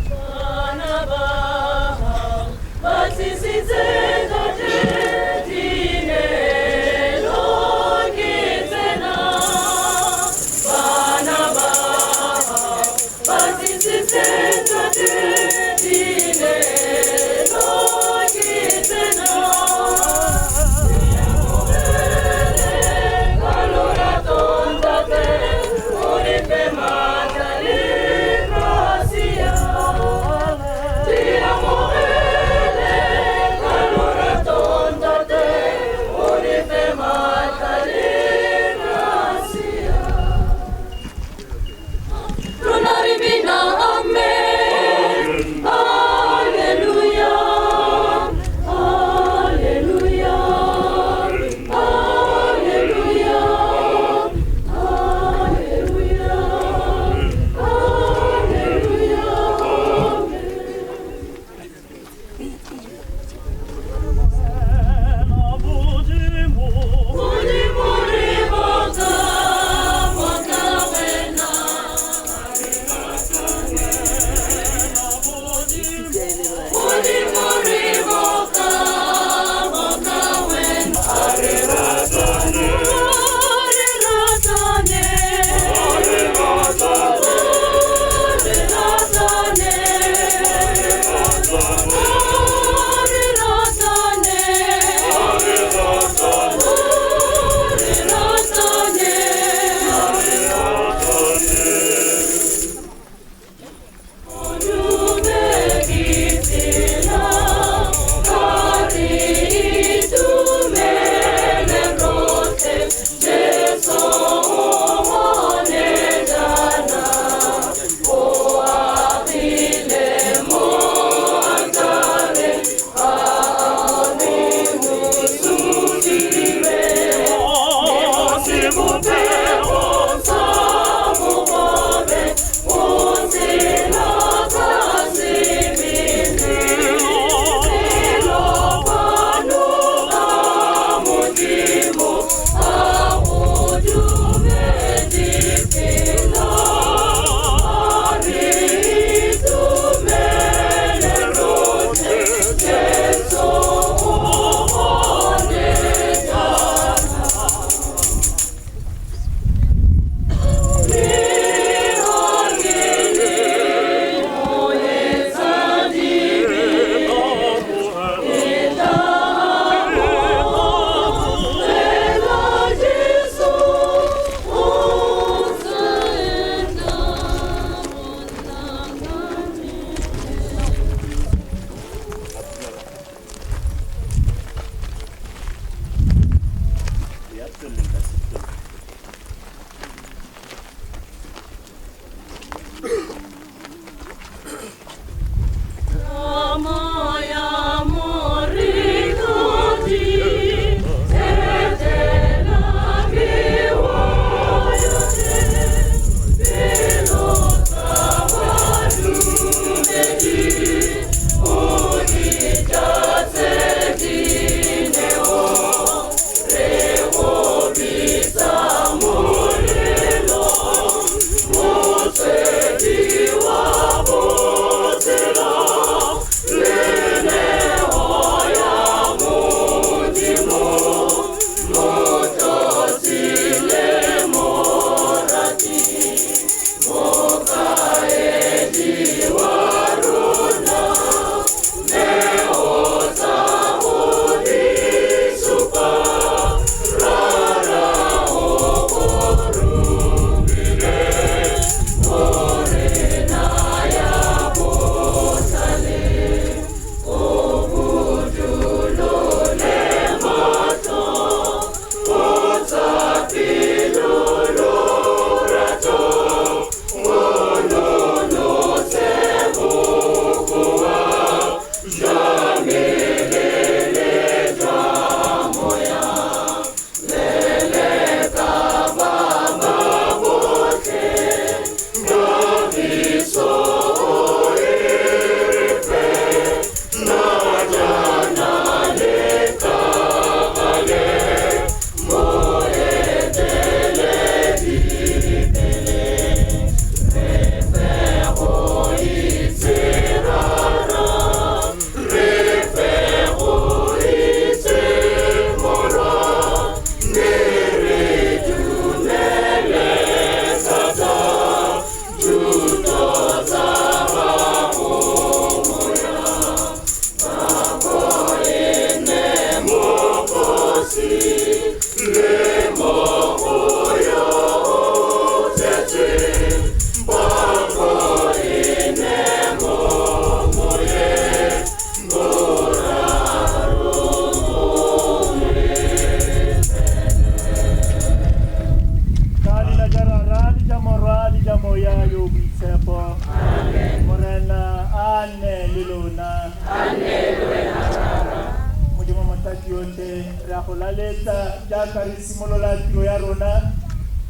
Bana baha, batisize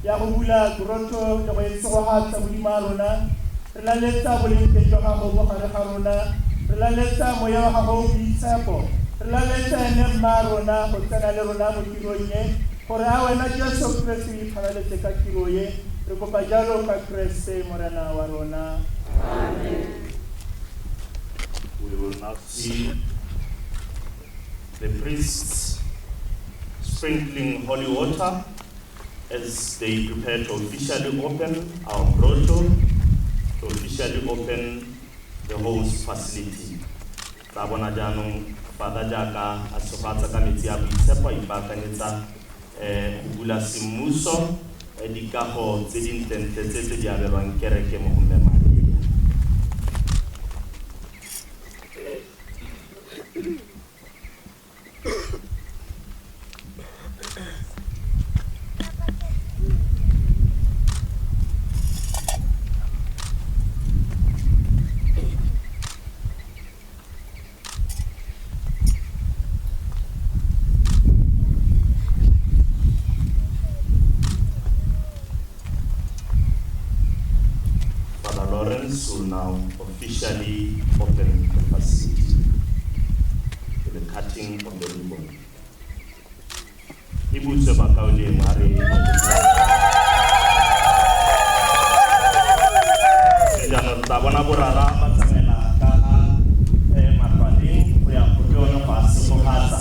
ya go bula Grotto le go itsogatsa modimo rona re la letsa bolente jwa gago go gare ga rona re la letsa moya wa gago boitshepo re la letsa ene mma rona go tsena le rona mo tirong e gore a wena Jesu Kriste o iphalaletse ka tiro ye re kopa jalo ka Kriste morena wa rona. Amen. We will now see the priests sprinkling holy water as they prepare to officially open our grotto, to officially open the host facility. Tabona janong Father Jaka asofatsa ka metsi a boitshepo ipaakanyetsa go bula semmuso dikago tse dintle tse di abelwang kereke mo go Mme Maria. Will now officially open the facility with the cutting of the ribbon. Ibutse bakaule mare sejana tabona borara batsamela ka mafading go ya go yona ba se go hatsa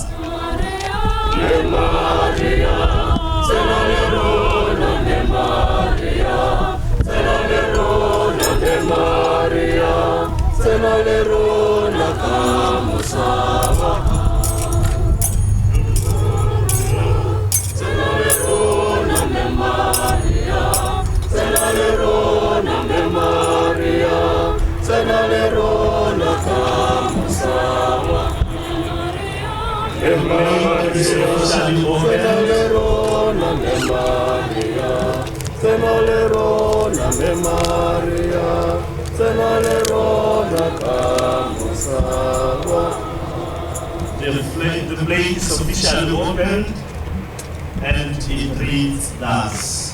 Maria Senalerona kamusava Senalerona me Maria Senalerona me Maria Senalerona kamusava Senalerona me Maria Senalerona me Maria The plate is officially opened and it reads thus.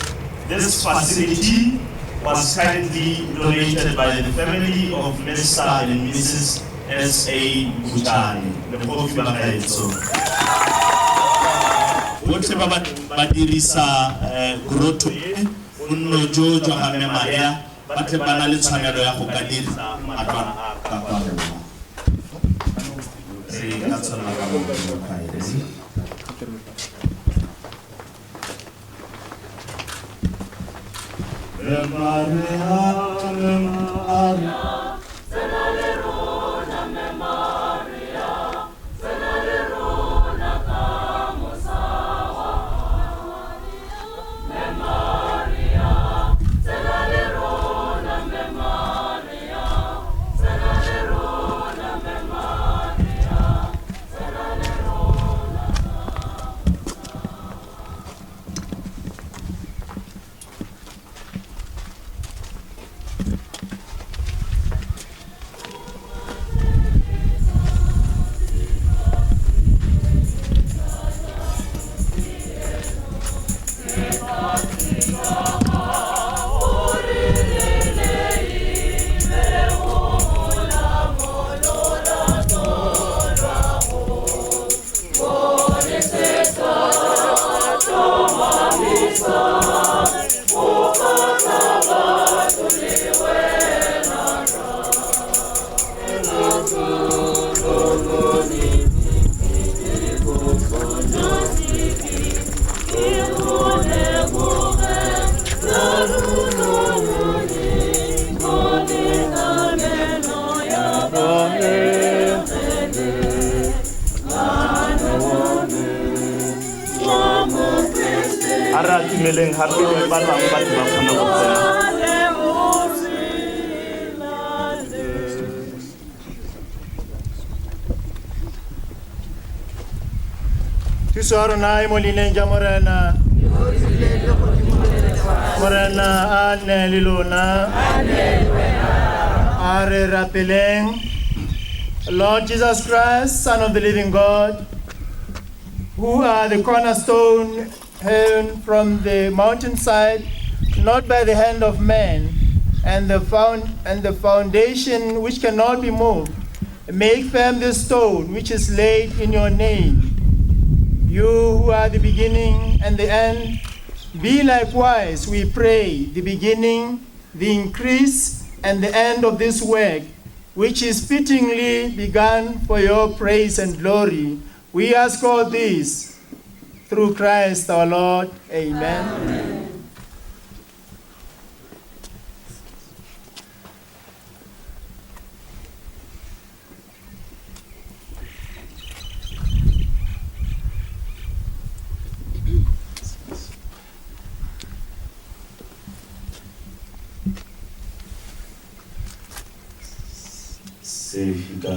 This facility was kindly donated by the family of Mr. and Mrs. S.A. Butani. The Kofi Bakaetso. Botlhe ba ba dirisa Grotto unno jojo ga Mme Maria batle bana le tshwanelo ya go ka dirisa matlwana a ka kwano. That's another Ara tumeleng hape le ba bang ba tsena go tsena mothusi wa rona e mo leineng ja Morena. Morena a nne le lona. A re rapeleng. Lord Jesus Christ, Son of the living God, who are the cornerstone hewn from the mountainside, not by the hand of man, and the foundation which cannot be moved. Make firm this stone which is laid in your name. You who are the beginning and the end, be likewise, we pray, the beginning, the increase, and the end of this work, which is fittingly begun for your praise and glory. We ask all this through Christ our Lord. Amen. Amen.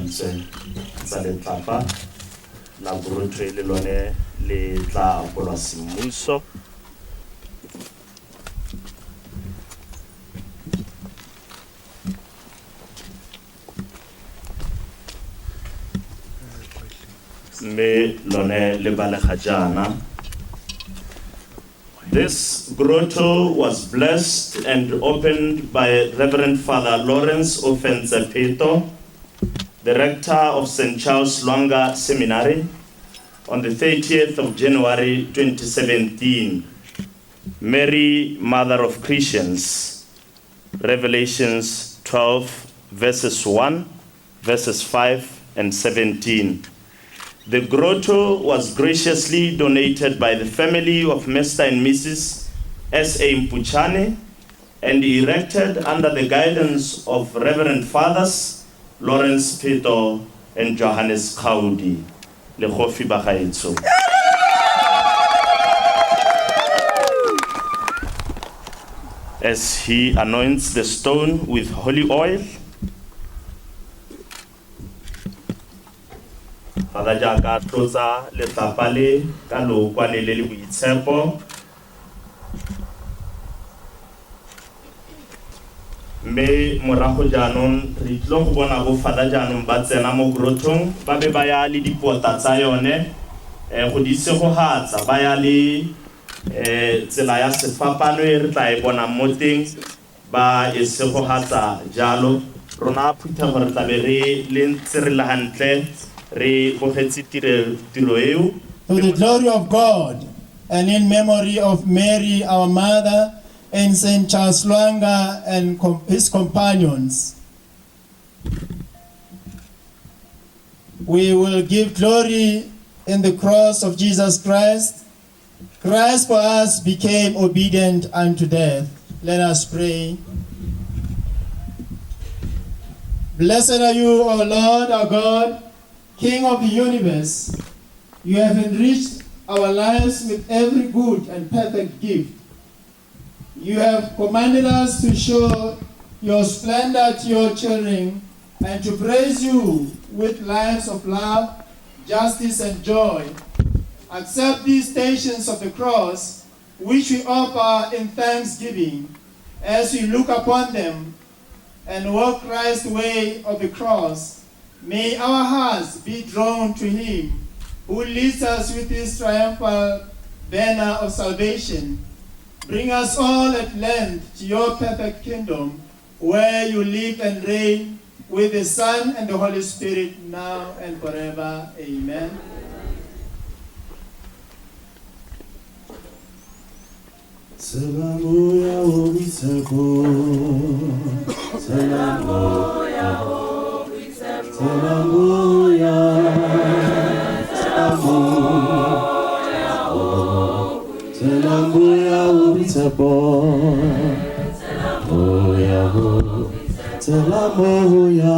Tsa letlapa la Grotto le lone le tla apolwa semmuso. Me lone le balega jana. This grotto was blessed and opened by Reverend Father Lawrence Ofenza-Peto, the rector of St. Charles Lwanga Seminary, on the 30th of January 2017. Mary, Mother of Christians, Revelations 12, verses 1, verses 5 and 17. The grotto was graciously donated by the family of Mr. and Mrs. S.A. Mpuchane and erected under the guidance of Reverend Fathers Lawrence Peto and Johannes Kaudi. Lehofi Bakaitso. As he anoints the stone with holy oil, Father Jaka Toza le tapale kalo kwa le buitshepo. Me morago jaanong re tlo go bona go Father jaanong ba tsena mo grotong ba be ba ya le dipota tsa yone go di se go hatsa ba ya le tsela ya sefapano e re tla e bona mo teng ba e se go hatsa jalo rona phutha gore tla be re le ntse re la hantle re bogetse tiro eo. To the glory of God and in memory of Mary our mother and St. Charles Lwanga and his companions, we will give glory in the cross of Jesus Christ. Christ for us became obedient unto death. Let us pray. Blessed are you, O Lord our God, King of the universe. You have enriched our lives with every good and perfect gift. You have commanded us to show your splendor to your children and to praise you with lives of love, justice, and joy. Accept these stations of the cross, which we offer in thanksgiving, as we look upon them and walk Christ's way of the cross. May our hearts be drawn to him who leads us with his triumphal banner of salvation. Bring us all at length to your perfect kingdom, where you live and reign with the Son and the Holy Spirit, now and forever. Amen. Salamuya obiseko, salamuya obiseko, salamuya, salamuya obiseko, salamuya, salamuya.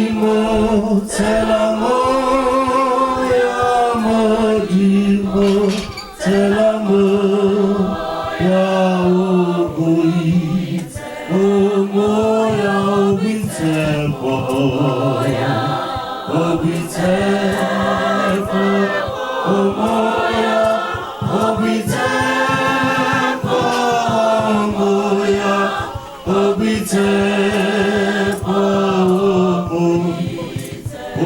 Modimo, tela moya, Modimo, tela moya, obui, o moya, obitepo, obitepo, o moya, obitepo, moya, obitepo, o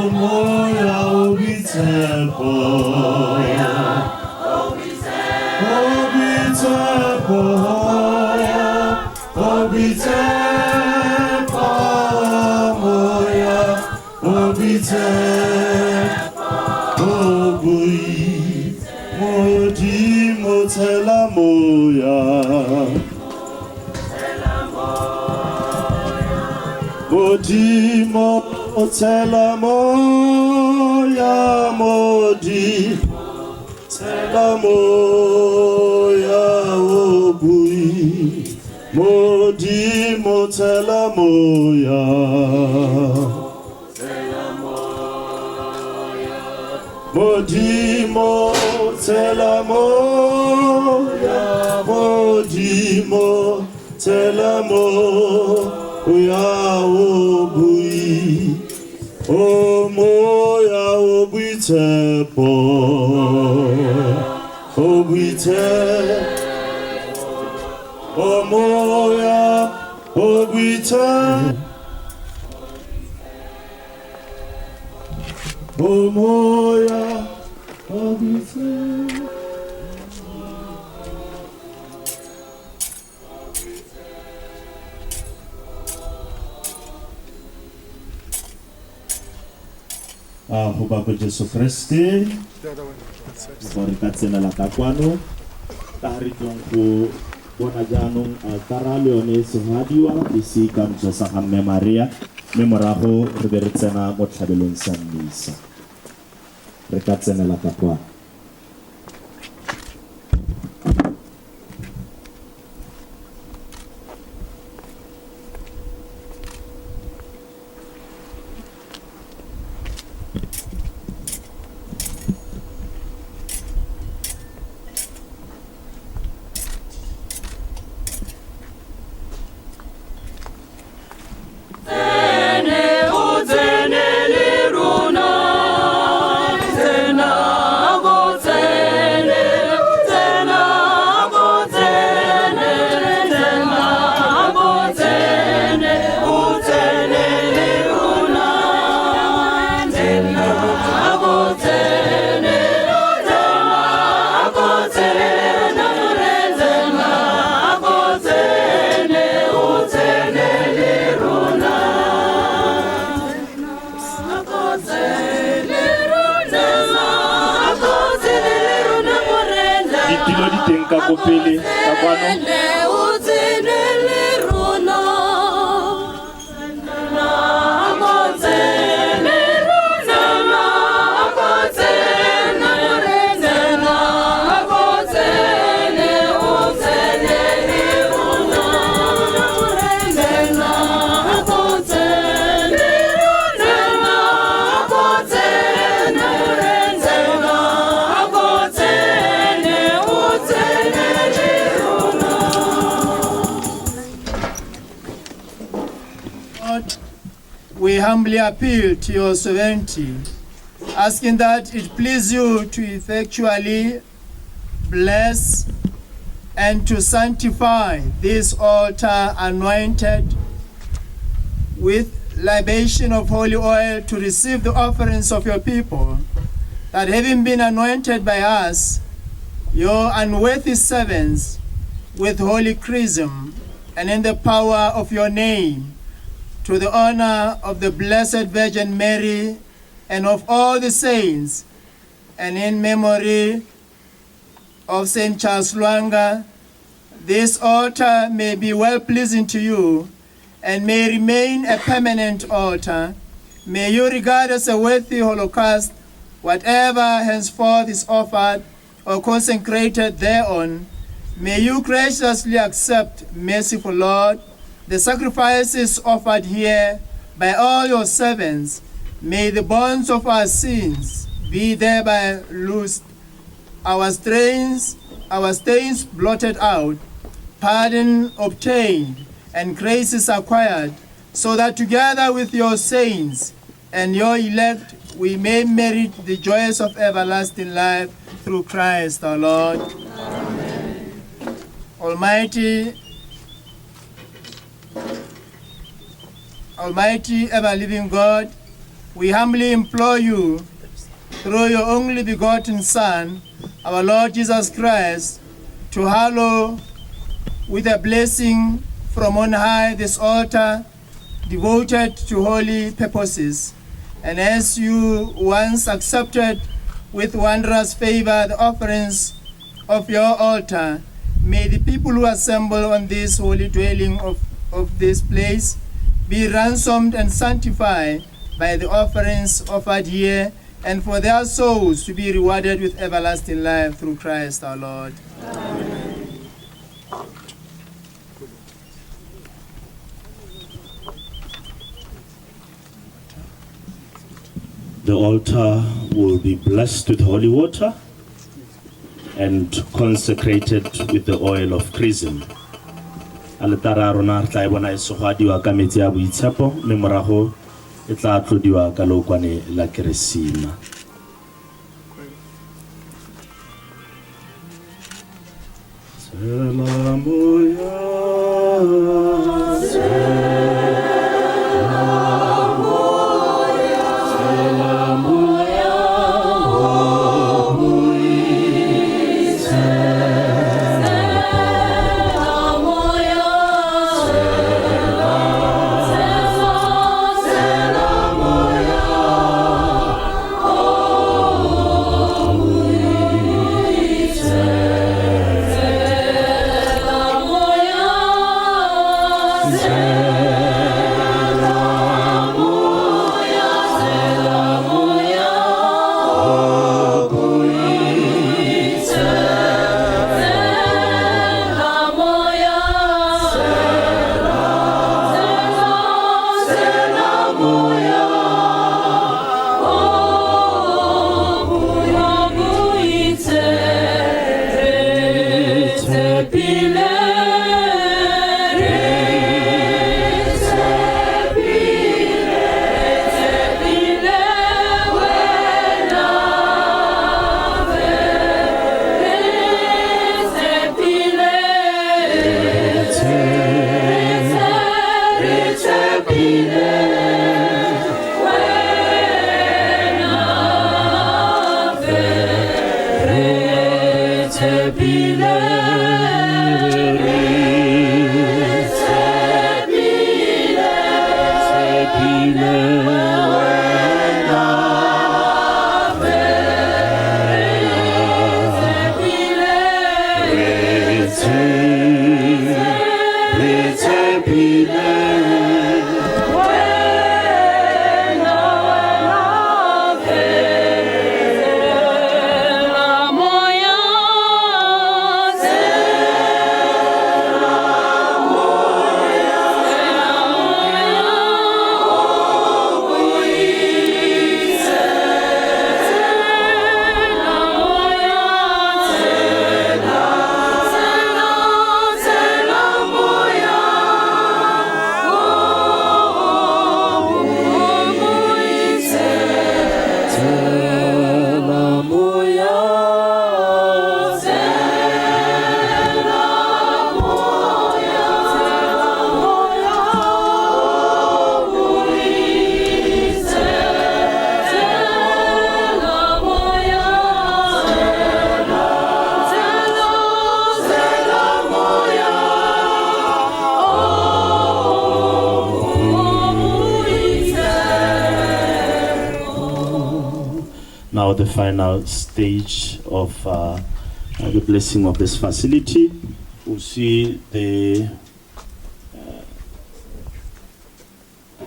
moya, obitepo, obitepo, obitepo, moya, obitepo, obui, Modimo, tela moya, Modimo, tela moya, Modimo, tela moya, obui, Modimo, tela moya, Modimo, tela moya, Modimo, tela moya, obui, o moya, obitepo, obitepo, o moya, obitepo, o moya, obitepo. Ho Baba Jesu Kriste, Vorikatsena la kakwano, tahari tungku bona janung karali one suhadiwa isi kam jasa hamme Maria, memoraho reberitsena motshabelong sa misa. Rikatsena la kakwano. Kopele we humbly appeal to your sovereignty, asking that it please you to effectually bless and to sanctify this altar anointed with libation of holy oil to receive the offerings of your people, that having been anointed by us, your unworthy servants, with holy chrism and in the power of your name, to the honor of the Blessed Virgin Mary and of all the saints, and in memory of St. Charles Lwanga, this altar may be well-pleasing to you and may remain a permanent altar. May you regard as a worthy holocaust whatever henceforth is offered or consecrated thereon. May you graciously accept, merciful Lord, the sacrifices offered here by all your servants. May the bonds of our sins be thereby loosed, our stains blotted out, pardon obtained, and graces acquired, so that together with your saints and your elect, we may merit the joys of everlasting life through Christ our Lord. Amen. Almighty, ever-living God, we humbly implore you, through your only begotten Son, our Lord Jesus Christ, to hallow with a blessing from on high this altar devoted to holy purposes. And as you once accepted with wondrous favor the offerings of your altar, may the people who assemble on this holy dwelling of this place be ransomed and sanctified by the offerings offered here, and for their souls to be rewarded with everlasting life through Christ our Lord. Amen. The altar will be blessed with holy water and consecrated with the oil of chrism. Aletara rona tla bona isogadiwa ka metsi a boitshepo mme morago e tla tlodiwa ka lokwane la keresima. Now the final stage of the blessing of this facility. We'll see the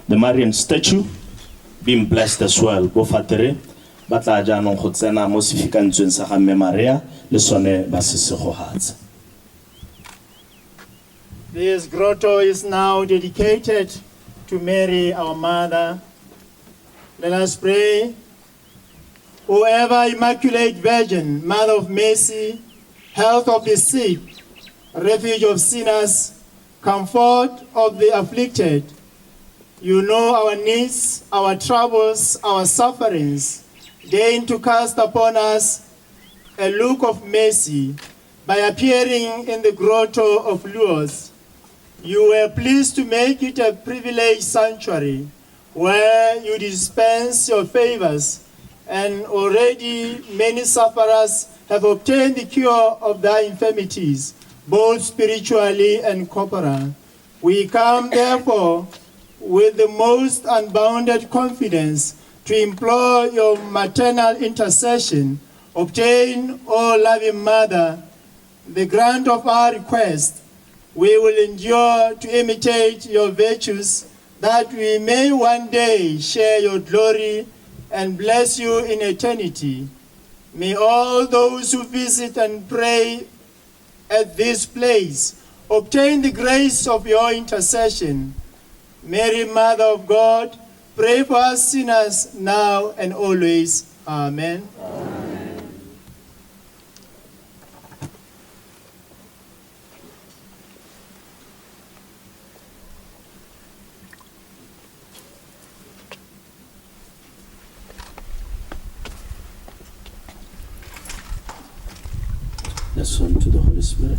Marian statue being blessed as well. Bofatere batla jaanong go tsena mo sefikantsweng sa ga Mme Maria le sone ba se se go hatsa. This grotto is now dedicated to Mary, our mother. Let us pray. O ever Immaculate Virgin, Mother of Mercy, health of the sick, refuge of sinners, comfort of the afflicted, you know our needs, our troubles, our sufferings. Deign to cast upon us a look of mercy by appearing in the grotto of Lourdes. You were pleased to make it a privileged sanctuary where you dispense your favors, and already many sufferers have obtained the cure of their infirmities, both spiritually and corporal. We come, therefore, with the most unbounded confidence to implore your maternal intercession. Obtain, O loving Mother, the grant of our request. We will endure to imitate your virtues, that we may one day share your glory and bless you in eternity. May all those who visit and pray at this place obtain the grace of your intercession. Mary, Mother of God, pray for us sinners now and always. Amen. Let's turn to the Holy Spirit.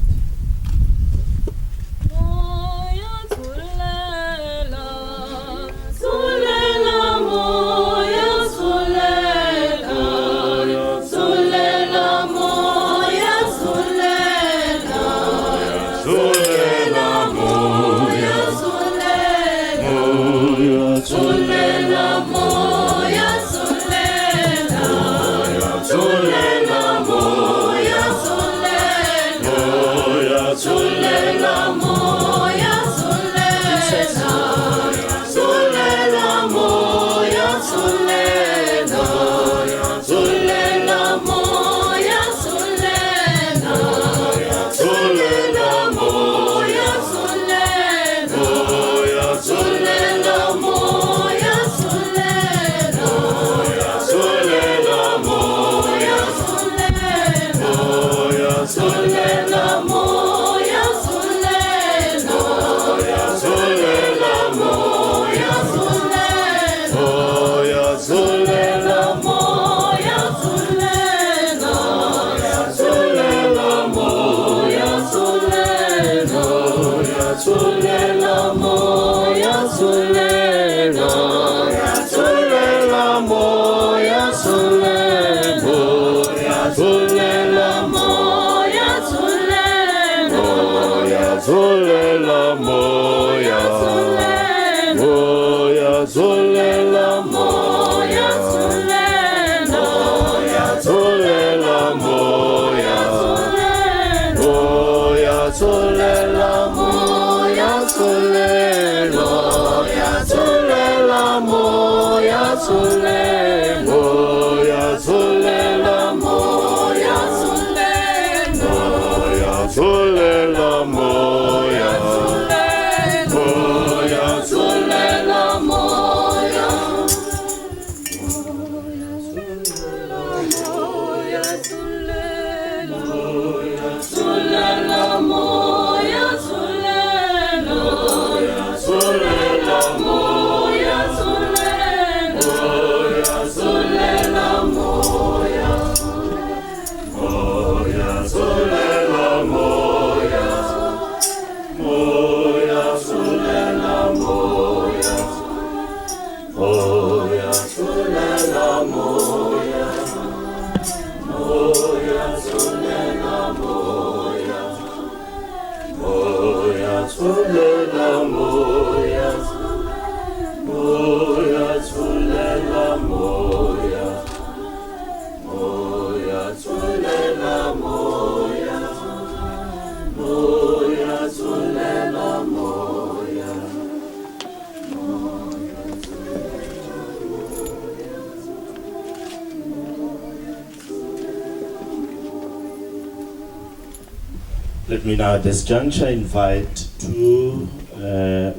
Let me now at this juncture invite two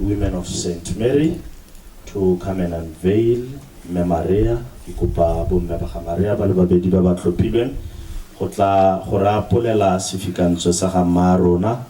women of St. Mary to come and unveil Maria. Ikupa bomme ba Maria ba le babedi ba ba tlhophilweng go tla go rapolela sefikantsho sa ga marona.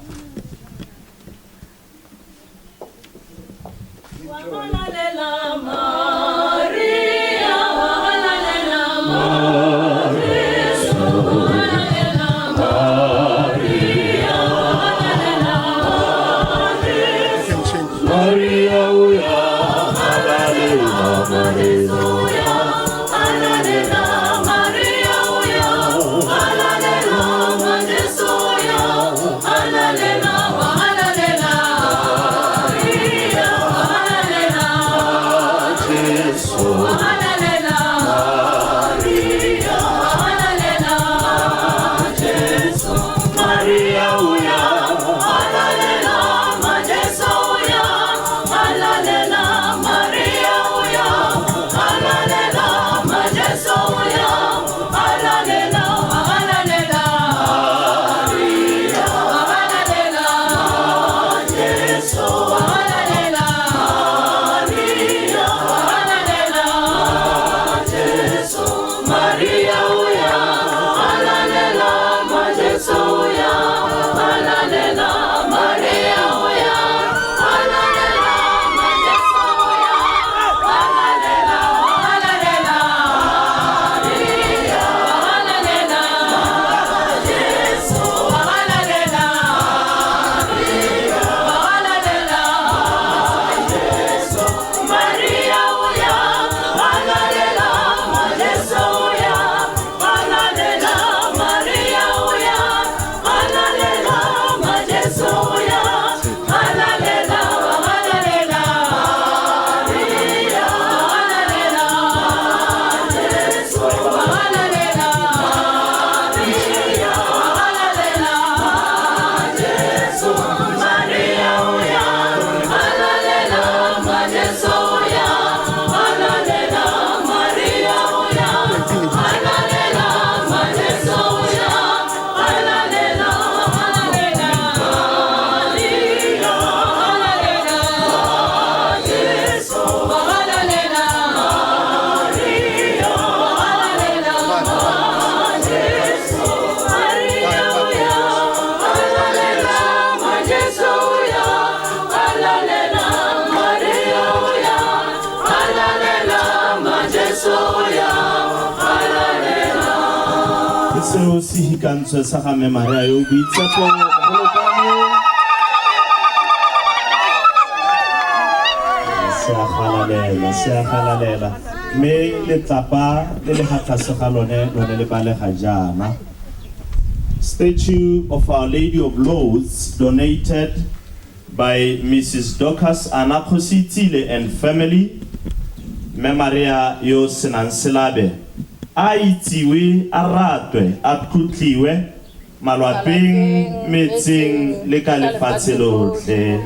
Seo se hikantsho sa ga Maria yo boitshepo golokane se a galalela me letlapa le le gatlase ga lone le balega jana. Statue of Our Lady of Lourdes donated by Mrs. Dorcas Anakositile and family. Maria yo Senansilabe a itiwe a ratwe a tlotliwe malwapeng metseng le ka lefatshe lotlhe.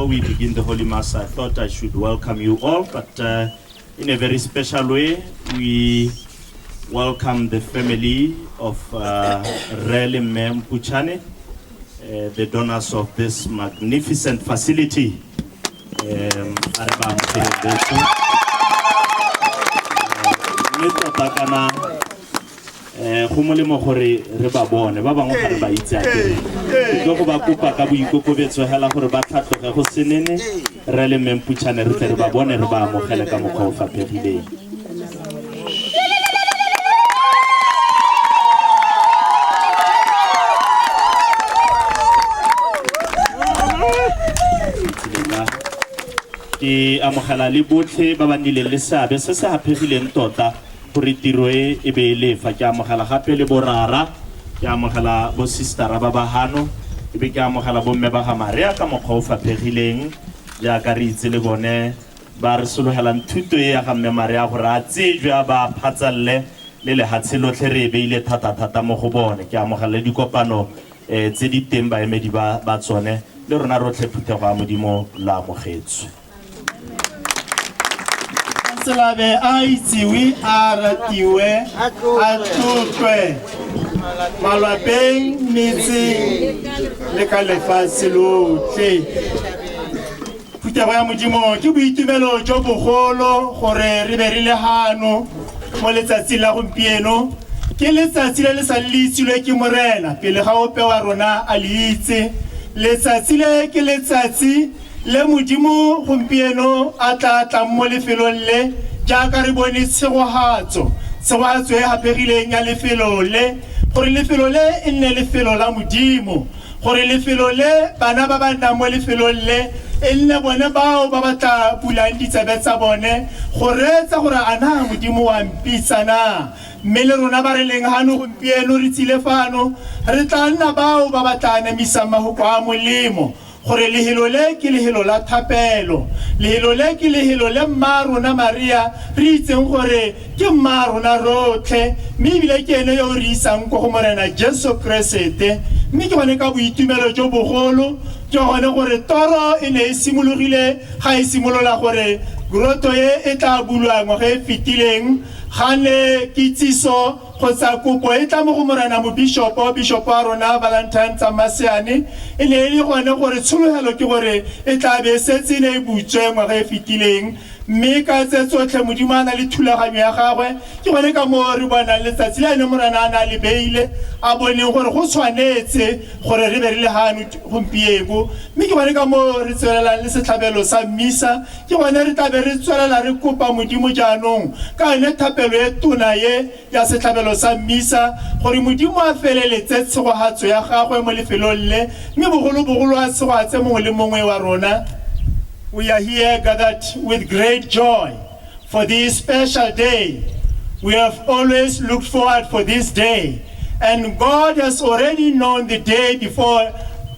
before we begin the Holy Mass, I thought I should welcome you all, but in a very special way, we welcome the family of Rele Mem Puchane, the donors of this magnificent facility. Go molemo gore re ba bone ba bangwe ga re ba itse ake go ba kopa ka boikokobetso hela gore ba tlhatloge go senene re le Mempuchane re tle re ba bone re ba amogele ka mokgwa o fapegileng. Ke amogela le botlhe ba ba nileng le seabe se se hapegileng tota gore tiro e be le fa ke amogela gape le borara ke amogela bo sistera ba bahano e be ke amogela bo mme ba ga Maria ka mokgwa o fapegileng jaaka re itse le bone ba re sologelang thuto e ya ga mme Maria gore a tsejwe a ba phatsalle le lehatshe lotlhe re beile thata mo go bone ke amogela dikopano tse di teng baemedi ba tsone le rona rotlhe phuthego a modimo la amogetswe. Selabe a itsewe a ratiwe a tlotlwe malapeng metseng le ka lefatshe lotlhe. Phuthego ya modimo ke boitumelo jo bogolo gore re be re le hano mo letsatsing la gompieno ke letsatsi le le sa leitsilwe ke morena pele ga ope wa rona a le itse letsatsi le ke letsatsi le modimo gompieno a tla mo lefelong le jaaka re bone tshegohatso e hapegileng ya lefelo le gore lefelo le e nne lefelo la modimo gore lefelo le bana ba ba nnang mo lefelong le e nne bone bao ba batla bulang ditsebe tsa bone go reetsa gore ana modimo wa mpitsa na mme le rona ba re leng hano gompieno re tsile fano re tla nna bao ba batla anamisa mahoko a molemo gore lehelo le ke lehelo la thapelo lehelo le ke lehelo le mma rona Maria re itseng gore ke mma rona rotlhe mme ebile ke ene yo re isang ko go morena Jesu Kriste mme ke bone ka boitumelo jo bogolo ke gone gore toro e ne e simologile ga e simolola gore Grotto e tla bulwa ngwaga e fetileng gane kitsiso kgotsa kopo e tla mo go morena mo bishop wa rona Valentine Tsamasiane e ne e le gone gore tshologelo ke gore e tla be setse ne e butswe ngwaga e fetileng mme ka tse tsotlhe modimo a na le thulaganyo ya gagwe ke gone ka mo re bona letsatsi le ene morena a na le beile a boneng gore go tshwanetse gore re be re le hano gompieno mme ke gone ka mo re tswelelang le setlhabelo sa mmisa ke gone re tla be re tswelela re kopa modimo jaanong ka ene thapelo e tona ye ya setlhabelo sa mmisa gore modimo a feleletse tshegohatso ya gagwe mo lefelong le mme bogolo a tshegohatse mongwe le mongwe wa rona. We are here gathered with great joy for this special day. We have always looked forward for this day. And God has already known the day before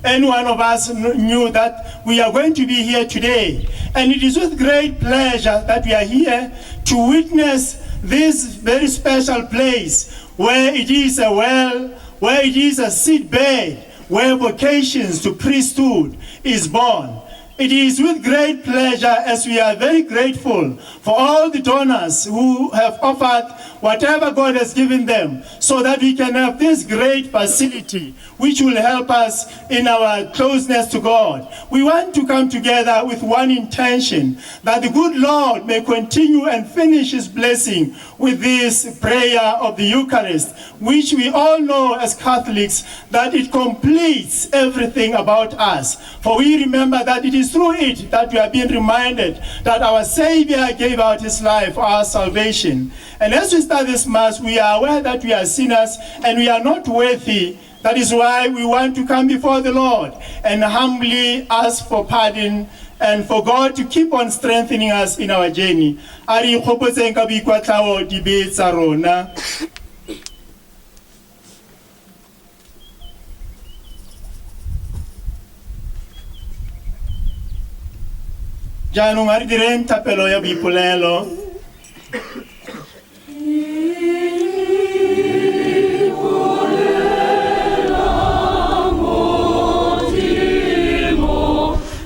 any one of us knew that we are going to be here today. And it is with great pleasure that we are here to witness this very special place where it is a well, where it is a seedbed, where vocations to priesthood is born. It is with great pleasure as we are very grateful for all the donors who have offered whatever God has given them so that we can have this great facility which will help us in our closeness to God. We want to come together with one intention, that the good Lord may continue and finish his blessing with this prayer of the Eucharist, which we all know as Catholics that it completes everything about us. For we remember that it is through it that we are being reminded that our Savior gave out his life for our salvation. And as we start this Mass, we are aware that we are sinners and we are not worthy. That is why we want to come before the Lord and humbly ask for pardon and for God to keep on strengthening us in our journey. Ari khopotseng ka boikwatlao dibe tsa rona. Jaanong a re direng thapelo ya boipolelo.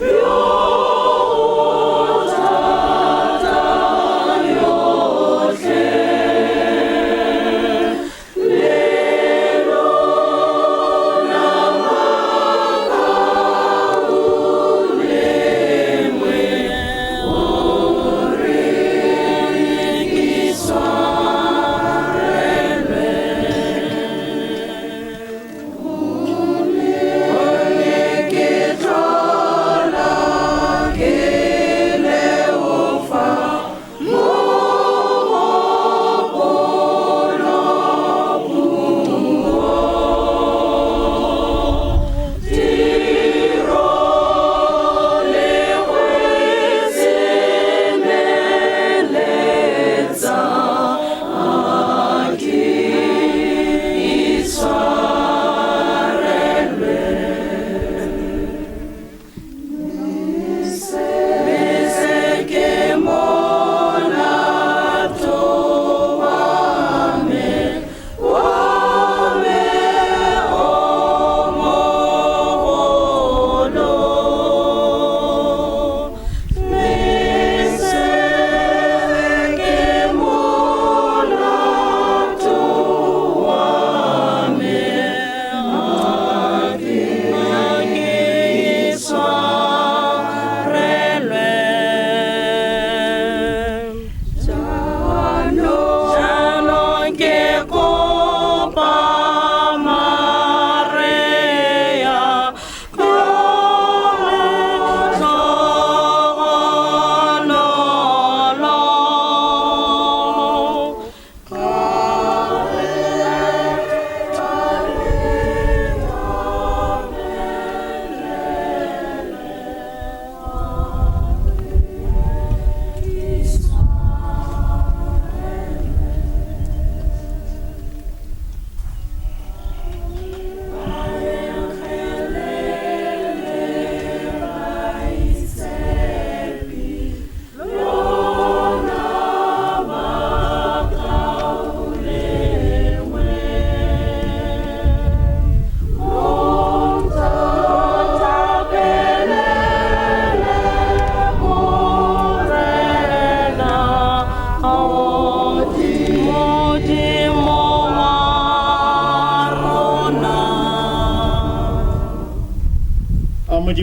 Yo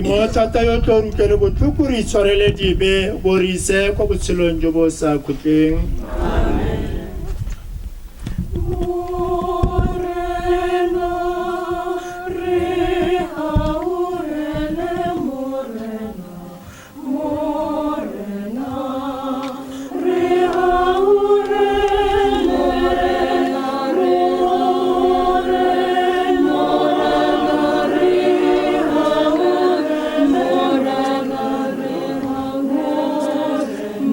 modimo thata yo tlo rutele botlhoko re itshwarele dibe bo re ise kwa botshelong jo bo sa khutleng.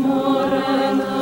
Morena,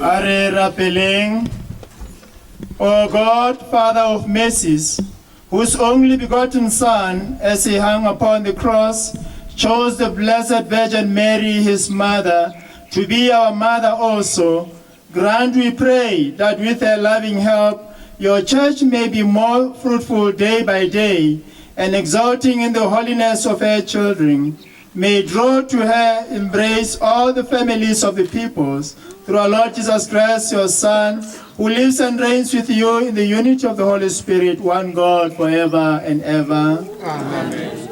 Are rappeling, O God, Father of mercies, whose only begotten Son, as he hung upon the cross, chose the Blessed Virgin Mary, his mother, to be our mother also, grant, we pray, that with her loving help, your church may be more fruitful day by day, and exalting in the holiness of her children, may draw to her embrace all the families of the peoples, through our Lord Jesus Christ, your Son, who lives and reigns with you in the unity of the Holy Spirit, one God, forever and ever. Amen.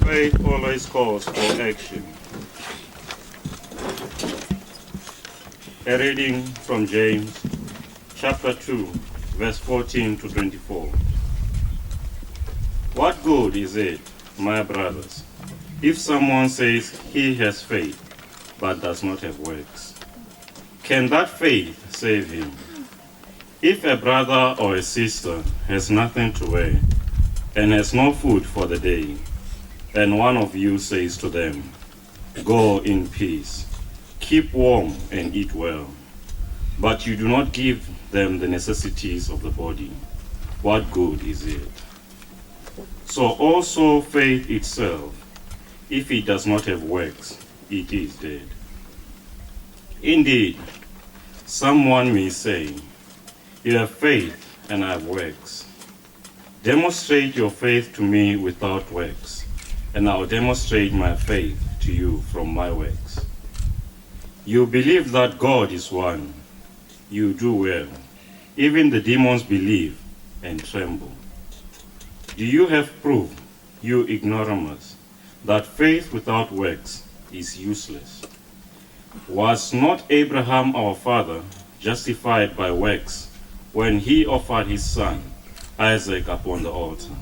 Faith always calls for action. A reading from James, chapter 2, verse 14 to 24. What good is it, my brothers, if someone says he has faith, but does not have works? Can that faith save him? If a brother or a sister has nothing to wear, and has no food for the day, and one of you says to them, "Go in peace, keep warm and eat well," but you do not give them the necessities of the body, what good is it? So also faith itself, if it does not have works, it is dead. Indeed, someone may say, "You have faith and I have works." Demonstrate your faith to me without works, and I'll demonstrate my faith to you from my works. You believe that God is one. You do well. Even the demons believe and tremble. Do you have proof, you ignoramus, that faith without works is useless? Was not Abraham our father justified by works when he offered his son Isaac upon the altar?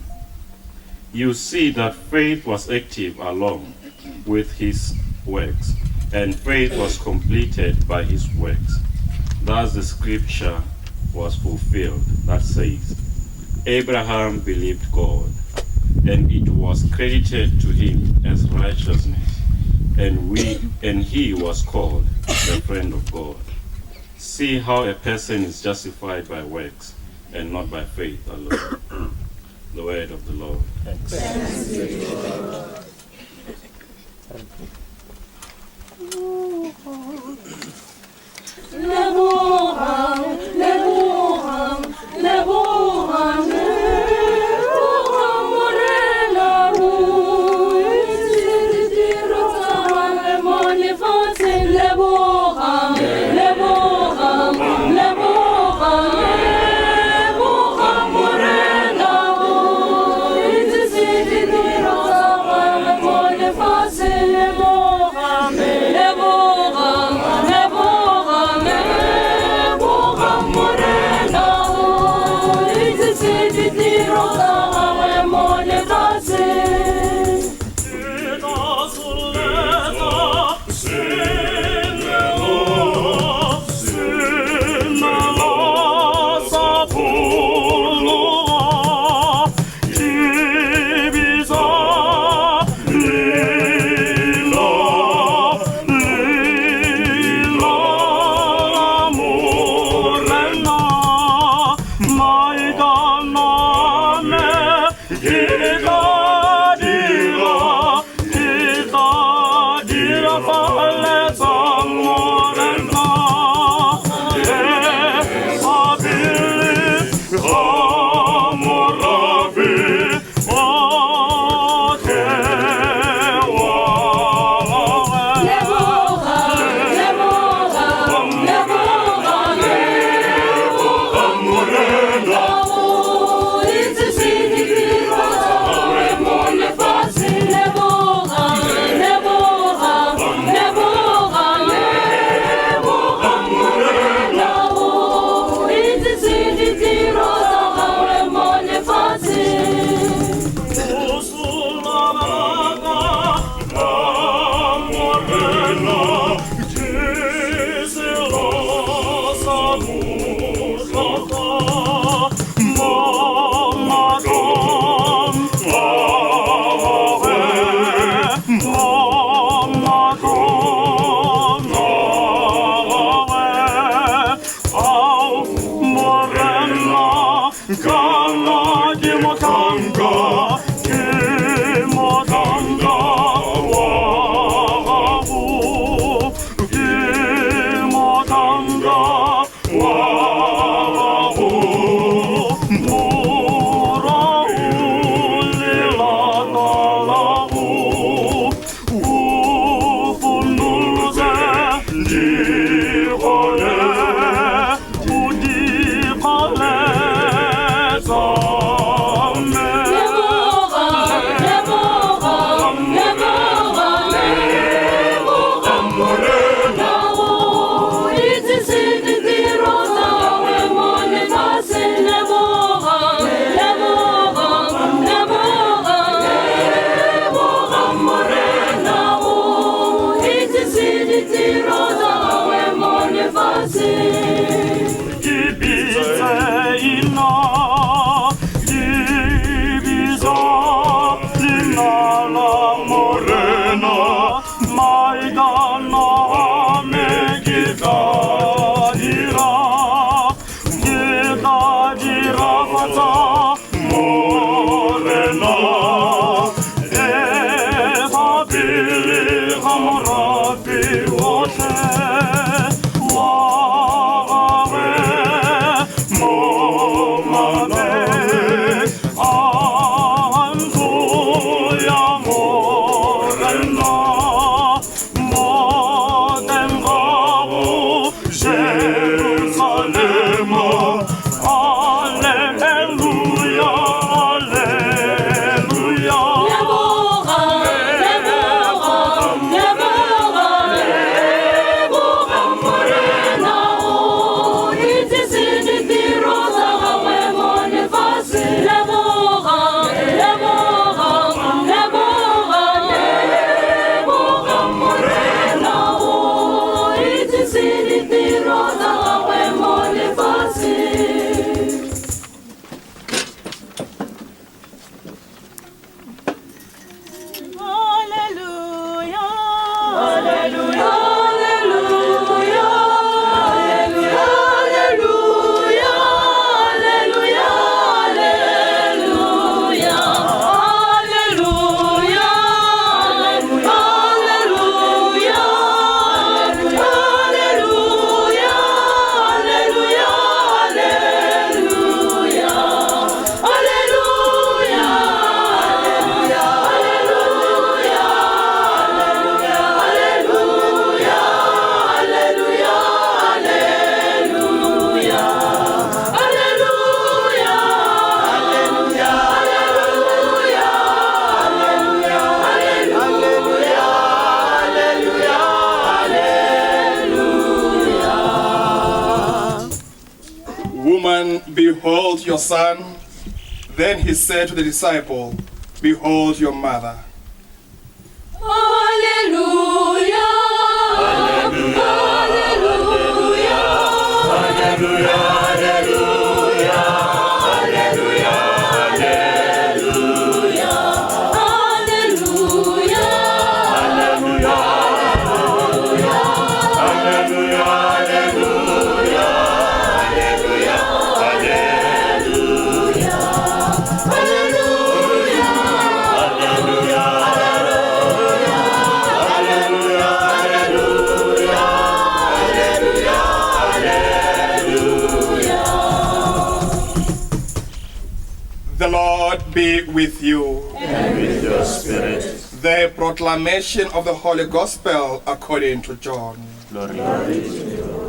You see that faith was active along with his works, and faith was completed by his works. Thus the scripture was fulfilled that says, Abraham believed God, and it was credited to him as righteousness, and he was called the friend of God. See how a person is justified by works and not by faith alone. The word of the Lord. Thanks. Thanks be to God. Lebuham, Woman, behold your son. Then he said to the disciple, behold your mother. Hallelujah! Hallelujah! Hallelujah! Hallelujah! Hallelujah! The Lord be with you. And with your spirit. The proclamation of the Holy Gospel according to John. Glory to you.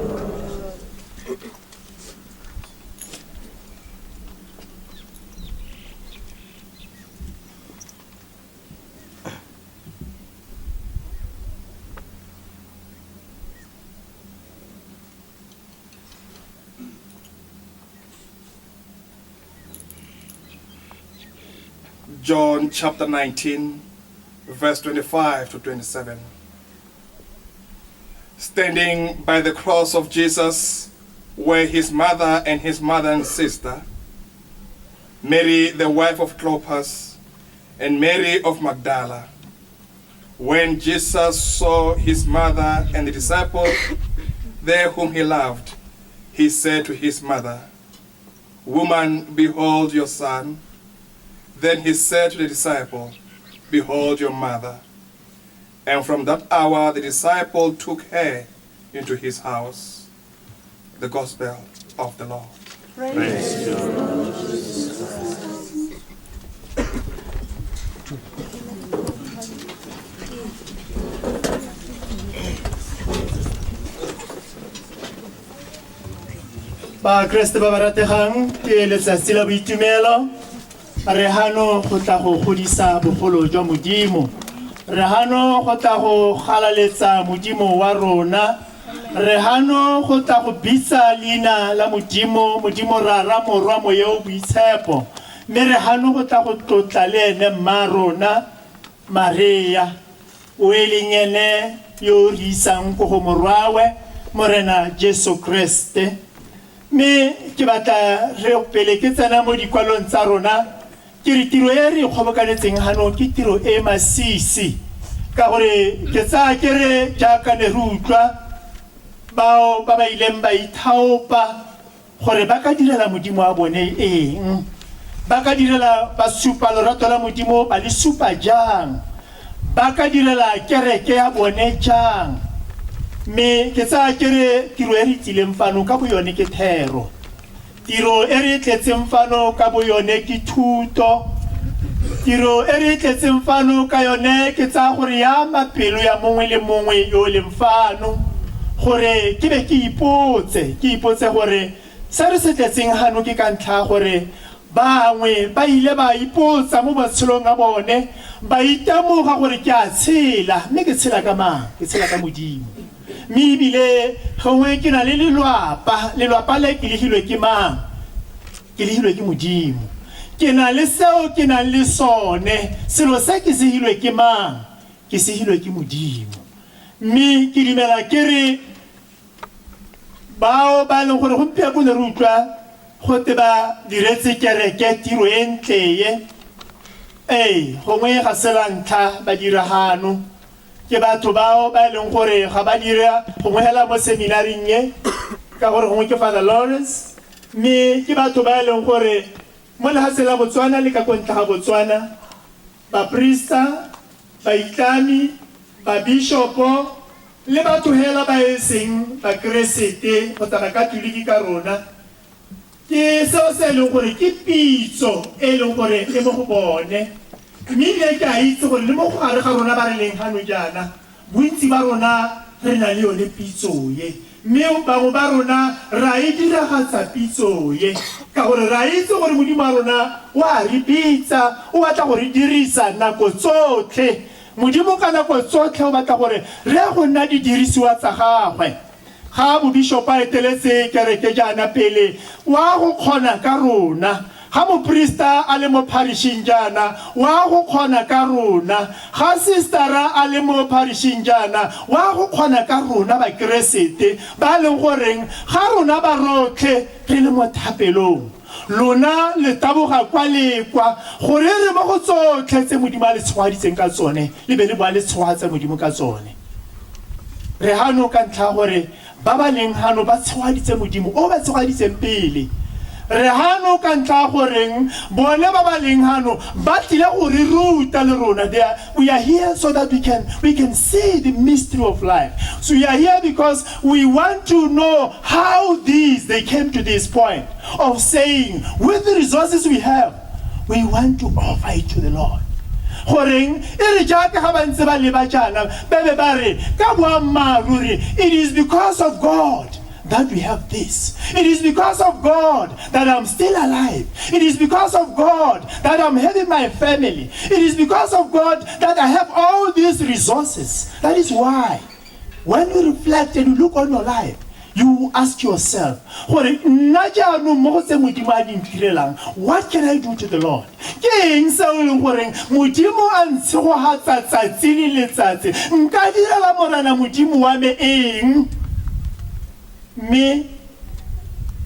John chapter 19, verse 25 to 27. Standing by the cross of Jesus were his mother and his mother and sister, Mary the wife of Clopas, and Mary of Magdala. When Jesus saw his mother and the disciple there whom he loved, he said to his mother, Woman, behold your son. Then he said to the disciple, behold your mother. And from that hour the disciple took her into his house. The Gospel of the Lord. Praise you, Lord Jesus. Ba Kriste ba barategang ke letsatsi la boitumelo re hano go tla go godisa bogolo jwa modimo re hano go tla go galaletsa modimo wa rona re hano go tla go bitsa leina la modimo rara morwa moyo boitshepo mme re hano go tla go tlotla le ene mma rona Maria o elengene yo re isang go morwawe morena Jesu Kriste me ke batla re pele ke tsena mo dikwalong tsa rona ke re tiro e re kgobokanetseng hano ke tiro e masisi ka gore ke tsa ke re jaaka ne re utlwa bao ba ba ileng ba ithaopa gore ba ka direla modimo wa bone eng ba ka direla ba supa lorato la modimo ba le supa jang ba ka direla kereke ya bone jang me ke tsa ke re tiro e re tlileng fano ka bo yone ke thero tiro e re tletseng fano ka bo yone ke thuto tiro e re tletseng fano ka yone ke tsa gore ya mapelo ya mongwe le mongwe yo leng fano gore ke be ke ipotse gore se re se tletseng hano ke ka ntlha gore bangwe ba ile ba ipotsa mo matshelong a bone ba itemoga gore ke a tshela mme ke tshela ka mang ke tshela ka modimo mme ebile gongwe ke na le lelwapa le ke lehilwe ke mang ke lehilwe ke modimo ke na le seo ke nang le sone selo se ke sehilwe ke mang ke sehilwe ke modimo mme ke dimela ke re bao ba leng gore gompieno ne re utlwa gote ba diretse kereke tiro e ntleye gongwe ga sela ntlha ba diragano ke batho bao ba leng gore ga ba dira gongwe hela mo seminaring e ka gore gongwe ke Father Lawrence mme ke batho ba leng gore mo lehatshe la Botswana le ka kontla ga Botswana ba priesta ba itlami ba bishopo le batho hela ba eseng ba Keresete go tsa Katoliki ka rona ke seo se leng gore ke pitso e leng gore e mo go bone mme le ke a itse gore le mo go gare ga rona ba re leng hano jaana bontsi ba rona re na le yone pitso ye mme bangwe ba rona ra e diragatsa pitso ye ka gore ra itse gore modimo wa rona wa re bitsa o batla gore dirisa nako tsotlhe modimo ka nako tsotlhe o batla gore re go nna di dirisiwa tsa gagwe ga bo bishop a eteletse kereke jaana pele wa go kgona ka rona ga mo priesta a le mo parishing jaana wa go kgona ka rona ga sistera a le mo parishing jaana wa go kgona ka rona ba Keresete ba leng goreng ga rona ba rotlhe re le mo thapelong lona le taboga kwa le kwa gore re mo go tsotlhe tse modimo a le tshwaditseng ka tsone le be le bua le tshwatsa modimo ka tsone re hano ka ntlha gore ba ba leng hano ba tshwaditse modimo o ba tshwaditseng pele re hano ka ntlha goreng bone ba ba leng hano ba tlile go re ruta le rona we are here so that we can see the mystery of life. So we are here because we want to know how they came to this point of saying with the resources we have we want to offer it to the Lord. Goreng ere jaaka ga ba ntse ba leba jana ba be ba re ka boammaruri it is because of God that we have this. It is because of God that I'm still alive. It is because of God that I'm having my family. It is because of God that I have all these resources. That is why when you reflect and you look on your life, you ask yourself, what can I do to the Lord? Me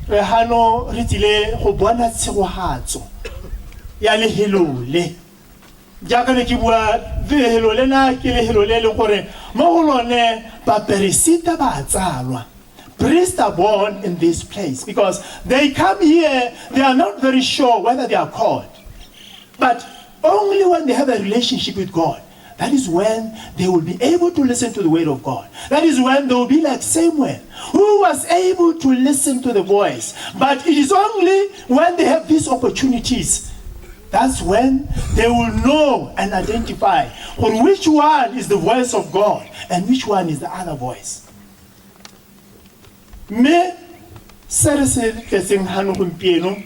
re hano re tile go bona tshegohatso ya lehelole jaaka le ke bua lehelole na ke lehelole le gore mo go lone ba peresita ba tsalwa priests are born in this place because they come here, they are not very sure whether they are called, but only when they have a relationship with God, that is when they will be able to listen to the word of God. That is when they will be like Samuel, who was able to listen to the voice. But it is only when they have these opportunities, that's when they will know and identify for which one is the voice of God and which one is the other voice. Me se se tletseng hano gompieno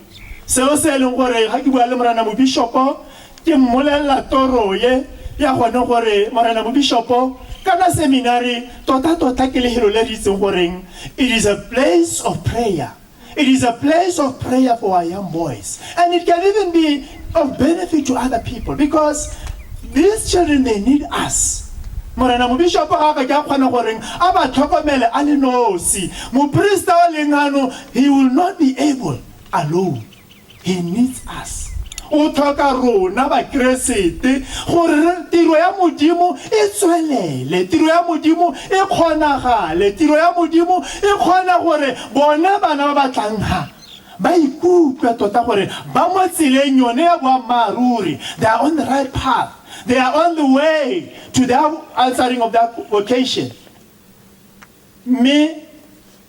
seo se leng gore ga ke bua le morana mo bishopo ke mmolella toro ye ya gone gore morana mo bishopo kana seminary tota ke lehelo le itseng goreng it is a place of prayer. It is a place of prayer for our young boys, and it can even be of benefit to other people because these children, they need us. Morena mo bishop ga ka kgona goreng a ba tlhokomele a le nosi mo priest o leng hano he will not be able alone. He needs us. o tlhoka rona ba Keresete gore tiro ya modimo e tswelele, tiro ya modimo e kgonagale, tiro ya modimo e kgona gore bona bana ba batlang ha ba ikutlwa tota gore ba mo tseleng yone ya boammaaruri. They are on the right path. They are on the way to the answering of that vocation. Me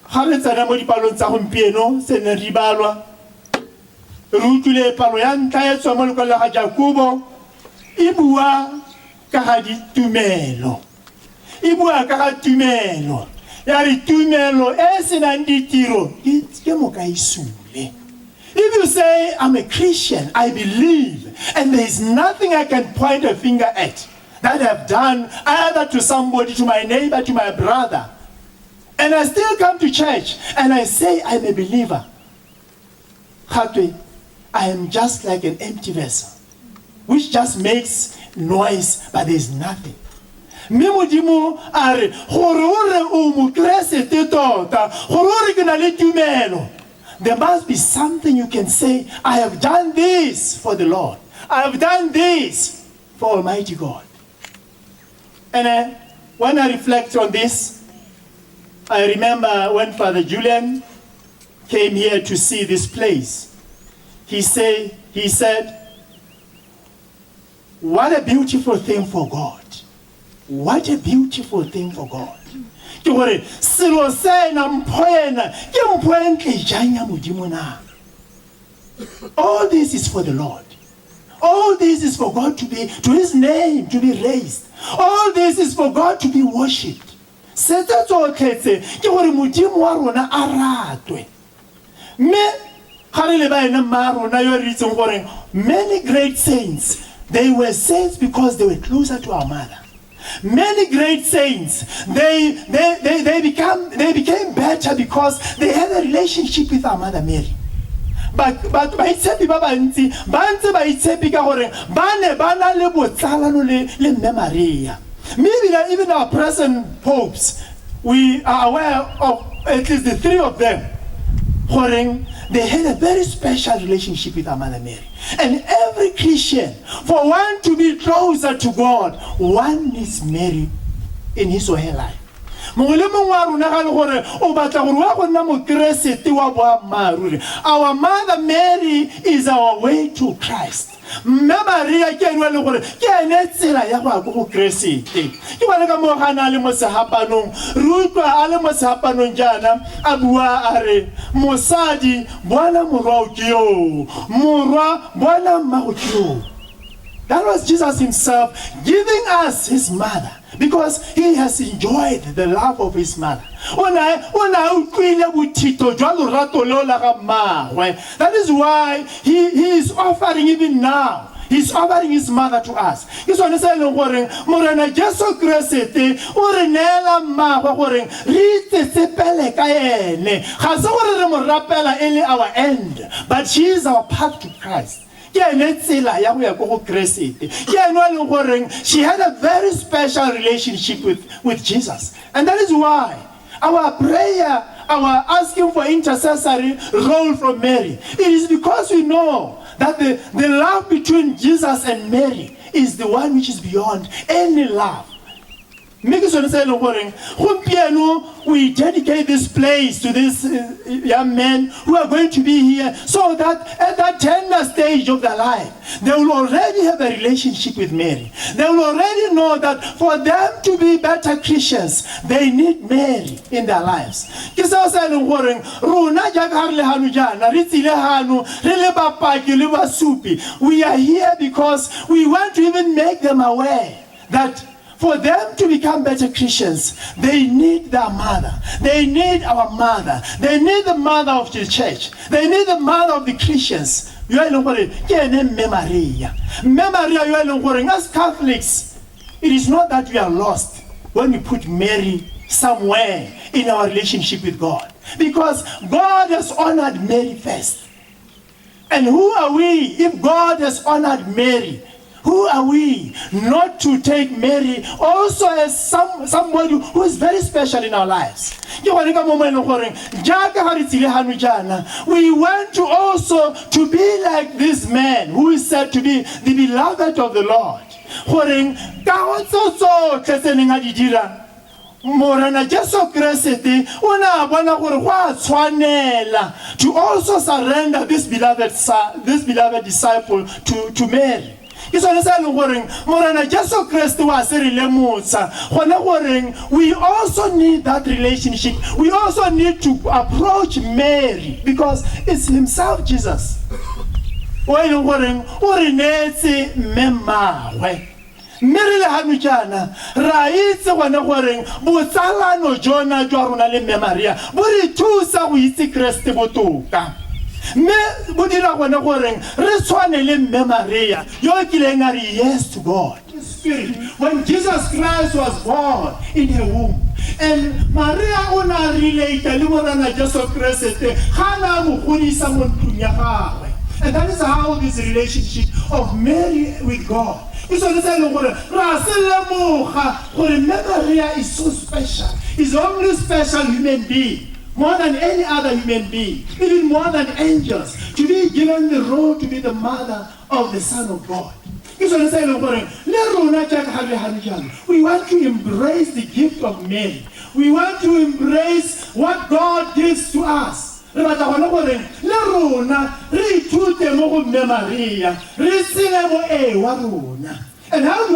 ga re tsena mo dipalong tsa gompieno se ne re balwa re utlwile palo ya ntlha e tswa mo lekwalong la ga Jakobo e bua ka ga ditumelo, e bua ka ga tumelo ya re tumelo e senang ditiro ke mokaisule. If you say, I'm a Christian, I believe, and there is nothing I can point a finger at that I've done either to somebody, to my neighbor, to my brother, and I still come to church and I say I'm a believer, I am just like an empty vessel, which just makes noise, but there is nothing. Me modimo are gore o mo Keresete tota, gore ke na le tumelo. There must be something you can say, I have done this for the Lord. I have done this for Almighty God. And when I reflect on this, I remember when Father Julian came here to see this place. He said, what a beautiful thing for God. What a beautiful thing for God. All this is for the Lord. All this is for God to His name to be raised. All this is for God to be worshipped. Many great saints, they were saints because they were closer to our mother. Many great saints, they became better because they had a relationship with our Mother Mary. But baitshepi ba bantsi ba ntse ba itshepi ka gore ba ne ba na le botsalano le Mme Maria. Maybe even our present popes, we are aware of at least the three of them. They had a very special relationship with our Mother Mary. And every Christian, for one to be closer to God, one needs Mary in his or her life. Our Mother Mary is our way to Christ. Maria ke nwa le gore ke ene tsela ya go go Keresete ke bona ka mo gana le mo sehapanong rutwa a le mo sehapanong jana a bua a re mosadi bona morwa o ke yo morwa bona mmago ke yo. That was Jesus himself giving us his mother because he has enjoyed the love of his mother. That is why he is offering even now. He's offering his mother to us. He's on the side of Morena Jesu Keresete, Urenela Maba, our end, but she is our path to Christ. She had a very special relationship with Jesus. And that is why our prayer, our asking for intercessory role from Mary, it is because we know that the love between Jesus and Mary is the one which is beyond any love. We dedicate this place to these young men who are going to be here so that at that tender stage of their life, they will already have a relationship with Mary. They will already know that for them to be better Christians, they need Mary in their lives. We are here because we want to even make them aware that for them to become better Christians, they need their mother. They need our mother. They need the mother of the church. They need the mother of the Christians. As Catholics, it is not that we are lost when we put Mary somewhere in our relationship with God. Because God has honored Mary first. And who are we if God has honored Mary? who are we not to take Mary also as somebody who is very special in our lives? We want to also to be like this man who is said to be the beloved of the Lord. Morana Jesu Kriste una bona gore go a tshwanela to also surrender this beloved disciple to Mary. Morana Jesu Kriste wa se re lemotsa gona gore we also need that relationship. We also need to approach Mary because it's himself Jesus. O ile gore o re netse mmemagwe Mary le hanujana ra itse gona gore botsalano jona jwa rona le Mme Maria bo re thusa go itse Kriste botoka me bo dira gona gore re tshwane le Mme Maria yo kileng a re yes to God Spirit when Jesus Christ was born in her womb and Maria ona relate le morana Jesu Kriste gana mo godisa mo ntlong ya gagwe. And that is how this relationship of Mary with God. Maria is so special. He's the only special human being, more than any other human being, even more than angels, to be given the role to be the mother of the Son of God. We want to embrace the gift of Mary. We want to embrace what God gives to us. And how do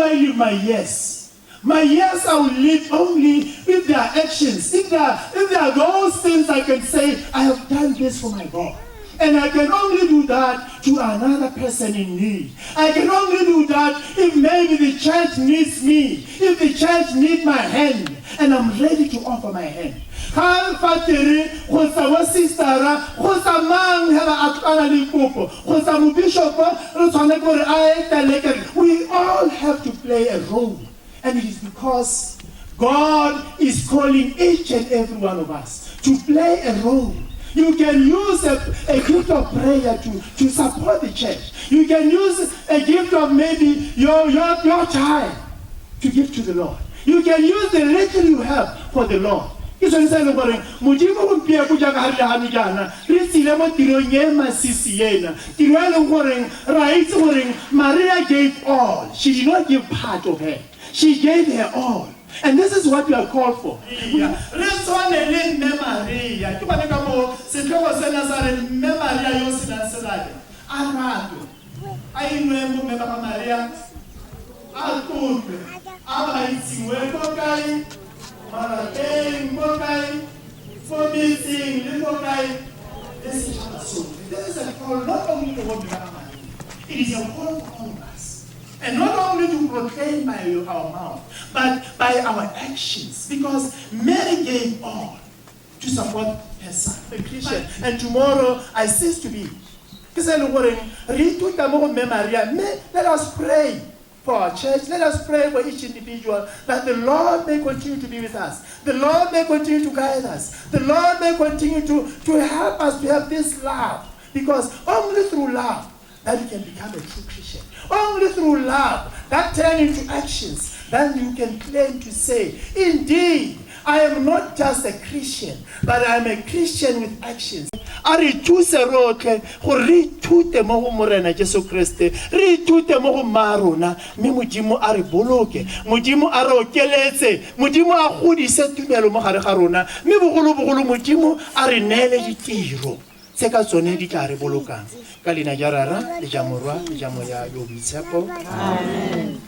I live my yes? My yes I will live only if there are actions. If there are those things I can say, I have done this for my God. And I can only do that to another person in need. I can only do that if maybe the church needs me. If the church needs my hand, and I'm ready to offer my hand. We all have to play a role. And it is because God is calling each and every one of us to play a role. You can use a gift of prayer to support the church. You can use a gift of maybe your time to give to the Lord. You can use the little you have for the Lord. Maria gave all. She did not give part of her. She gave her all. And this is what we are called for. This is a call not only to what it is a call for all of us. And not only to proclaim by our mouth, but by our actions. Because Mary gave all to support her son, a Christian. And tomorrow I cease to be. Let us pray for our church. Let us pray for each individual that the Lord may continue to be with us. The Lord may continue to guide us. The Lord may continue to help us to have this love. Because only through love that you can become a true Christian. Only through love that turn into actions, then you can claim to say, indeed, I am not just a Christian, but I am a Christian with actions. Ari tuse rotle, go re thute mo go morena Jesu Kriste, re thute mo go marona, me modimo a re boloke, modimo a re okeletse, modimo a godise tumelo mo gare ga rona, me bogolo modimo a re nele ditiro. Se ka tsone di tla re bolokang ka lena ja rara le ja morwa le ja moya yo boitshepo. Amen.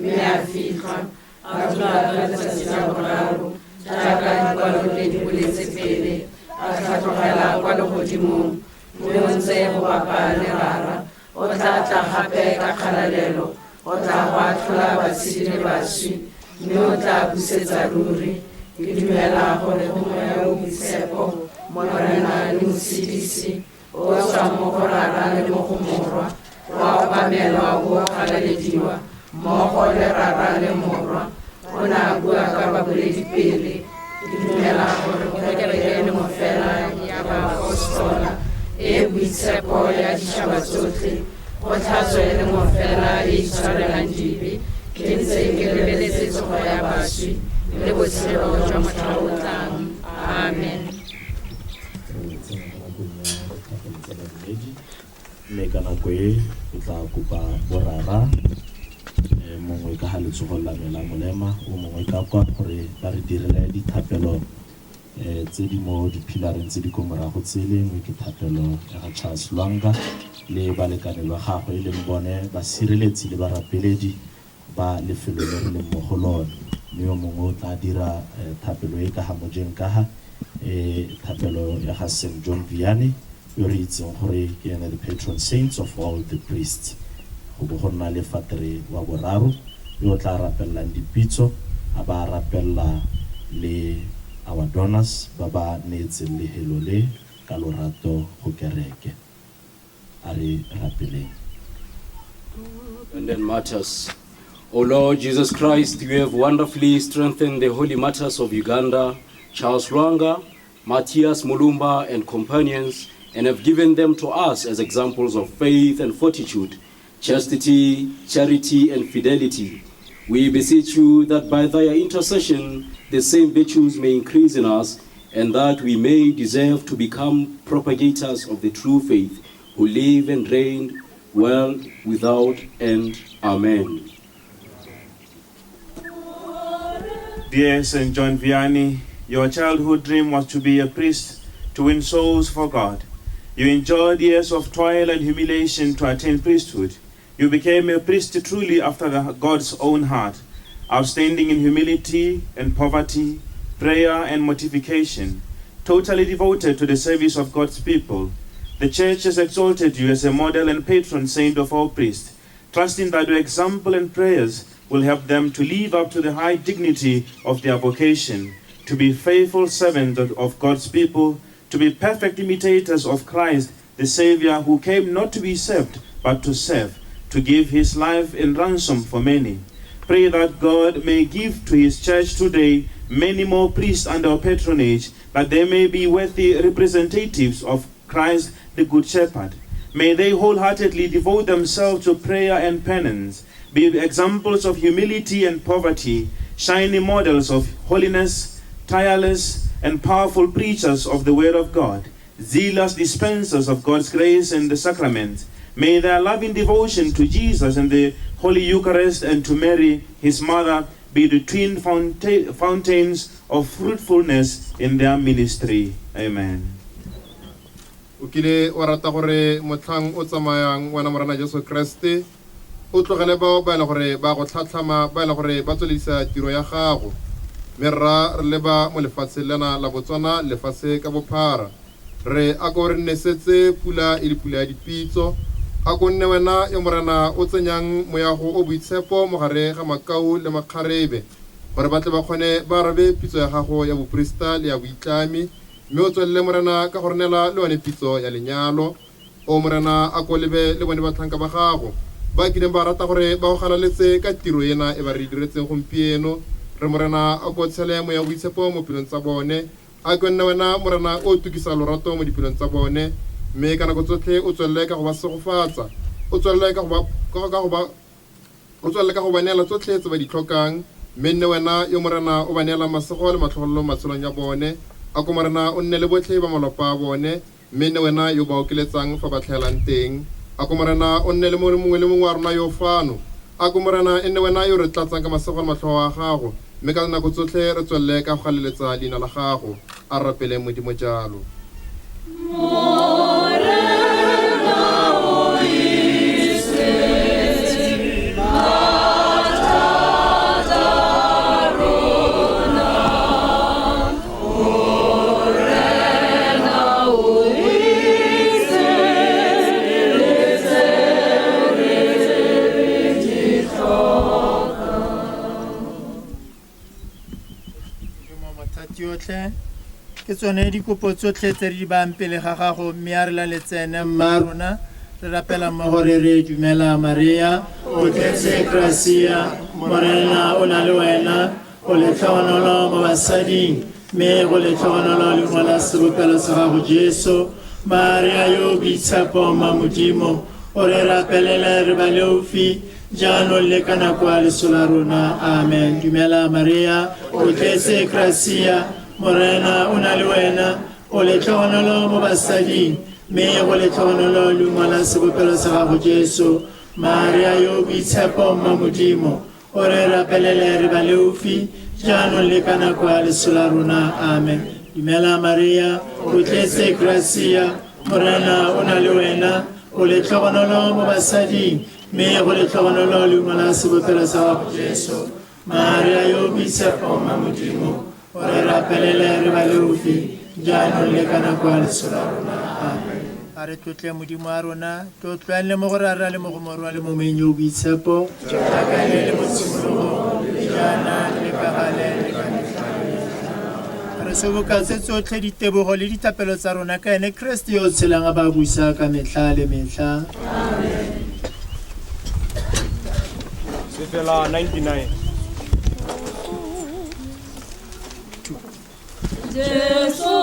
mme a fitlha a dula ka letsatsi la boraro jaaka dikwalo le di boletse pele a tlhatlogela kwa legodimong mme o ntse go bapa lerara o tla tla gape ka kgalalelo o tla go atlhola batshedi le baswi mme o tla busetsa ruri ke dumela gore go moya o boitshepo morena le mosidisi o tswa mo go rara le mo go morwa wa obamelwa o galalediwa mmogo le rara le morwa o ne a bua ka baboledi pele ke dumela gore kereke le mo fela ya baapostola e boitshepo ya ditšhaba tsotlhe go tlhatswe le mo fela e itshwarelang dibe ke ntse ke lebeletse tsogo ya baswi le botshelo jwa motlha o tlang amen. mme ka nako e o tla kopa borara mongwe ka ga letsogo la me la molema o mongwe ka kwa gore ba re direle dithapelo tse di mo diphilareng tse di ko morago tsele mme ke thapelo ya ga Charles Lwanga le balekane ba gagwe e leng bone basireletsi le barapeledi ba lefelo le re leng mo go lone mme o mongwe o tla dira thapelo e ka ga mojeng ka ga thapelo ya ga St. John Vianney yo re itseng gore ke ene the patron saints of all the priests go bo go nna le fatere wa boraro yo tla rapellang dipitso a ba rapella le our donors ba ba neetseng lehelo le ka lorato go kereke a re rapeleng. And then martyrs. O Lord Jesus Christ, you have wonderfully strengthened the holy martyrs of Uganda, Charles Lwanga, Matthias Mulumba and companions, and have given them to us as examples of faith and fortitude, chastity, charity, and fidelity. We beseech you that by their intercession the same virtues may increase in us, and that we may deserve to become propagators of the true faith, who live and reign well without end. Amen. Dear St. John Vianney, your childhood dream was to be a priest, to win souls for God. You endured years of toil and humiliation to attain priesthood. You became a priest truly after God's own heart, outstanding in humility and poverty, prayer and mortification, totally devoted to the service of God's people. The Church has exalted you as a model and patron saint of all priests, trusting that your example and prayers will help them to live up to the high dignity of their vocation, to be faithful servants of God's people, to be perfect imitators of Christ, the Savior, who came not to be served, but to serve, to give his life in ransom for many. Pray that God may give to his church today many more priests under our patronage, that they may be worthy representatives of Christ, the Good Shepherd. May they wholeheartedly devote themselves to prayer and penance, be examples of humility and poverty, shining models of holiness, tireless and powerful preachers of the Word of God, zealous dispensers of God's grace and the sacraments. May their loving devotion to Jesus and the Holy Eucharist and to Mary, his mother, be the twin fountains of fruitfulness in their ministry. Amen. Ukile warata gore motlhang o tsamayang wa namorana Jesu Kriste o tlogele bao ba ile gore ba go tlhatlhama ba ile gore ba tswelisa tiro ya gago merra re leba mo lefatshe lena la Botswana lefatshe ka bophara re a go re nesetse pula e le pula ya dipitso a go nne wena yo morana o tsenyang moya go o boitshepo mo gare ga makau le makgarebe gore ba tle ba kgone ba rabe pitso ya gago ya boprista le ya boitlami mme o tswelle morana ka go renela le one pitso ya lenyalo o morana a go lebe le bone batlhanka ba gago ba kileng ba rata gore ba go galaletse ka tiro ena e ba re diretseng gompieno re morana a go tshele mo ya boitshepo mo pilong tsa bone a go nne wena morana o tukisa lorato mo dipilong tsa bone mme kana go tsotlhe o tswelle ka go ba segofatsa o tswelle ka go ba neela tsotlhe tse ba di tlhokang mme nne wena yo morana o ba neela masego le matlhogolo matshelong ya bone a ko morana o nne le botlhe ba malapa a bone mme nne wena yo ba okeletsang fa ba tlhaelang teng a ko morana o nne le mongwe le mongwe wa rona yo fano a ko morana e nne wena yo re tlatsang ka masego le matlhogo a gago mme ka nako tsotlhe re tswelle ka go galeletsa leina la gago a rapele modimo jalo. Morena o tsotlhe ke tsone dikopo tsotlhe tse di bang pele ga gago mme a re laletsene mma rona re rapela mmogo re re dumela Maria o tletse gracia morena o na le wena o le tlhogonolo mo basading mme go le tlhogonolo le ngwana sebopelo sa gago Jesu Maria yo boitshepo mma Modimo o re rapelele re ba leufi jaanong le ka nako ya leso la rona amen dumela Maria o tletse gracia morena o na le wena o le tlhogonolo mo basading mme go le tlhogonolo le ngwana sebopelo sa gago Jesu Maria yo boitshepo mma Modimo o re rapelele re ba leufi jaanong le ka nako ya leso la rona amen dumela Maria o tletse gracia morena o na le wena o le tlhogonolo mo basading mme go le tlhogonolo le ngwana sebopelo sa gago Jesu Maria yo boitshepo mma Modimo o re rapelele re ba leufi jaanong le ka nako ya leso la rona amen a re tlotle Modimo a rona tlotloanele mo go rara le mo go morwa le mo moeng yo boitshepo jaaka le mo tshimologong le jaana le ka gale le ka metlha re sobokatse tsotlhe ditebogo le ditapelo tsa rona ka ene Kriste yo o tshelang a ba busa ka metlha le metlha amen Sefela 99 Jesu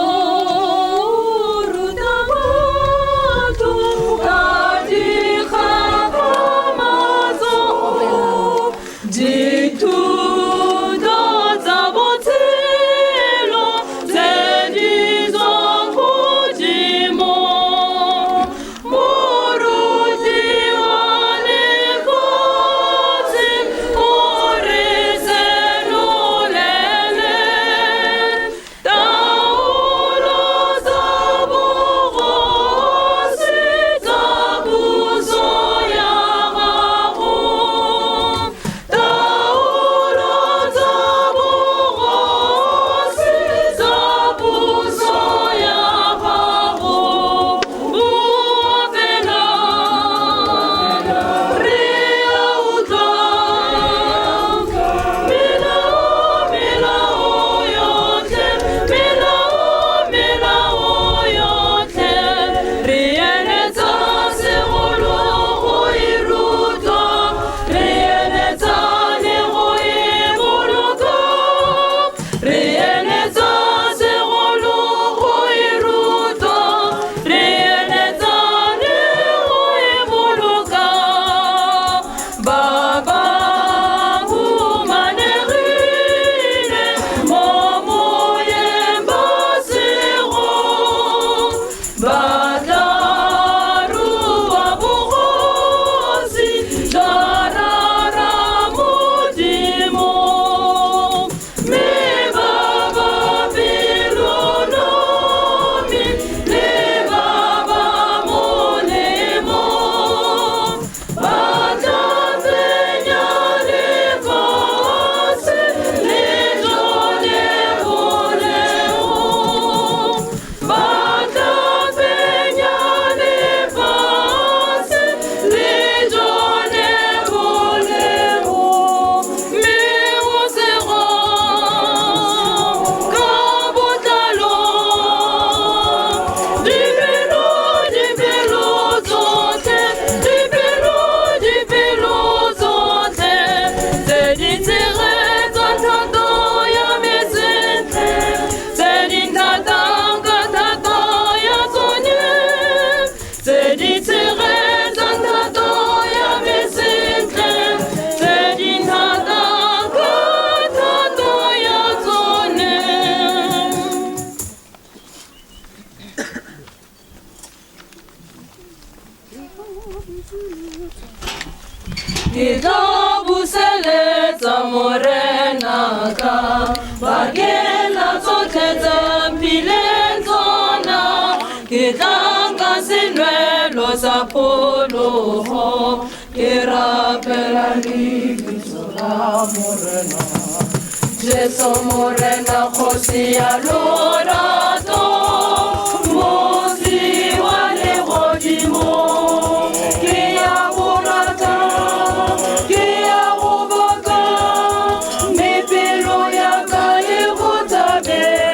morena khosi ya lorato mosi wa legodimo ke ya borata ke ya go boka mepelo ya ka e go tabela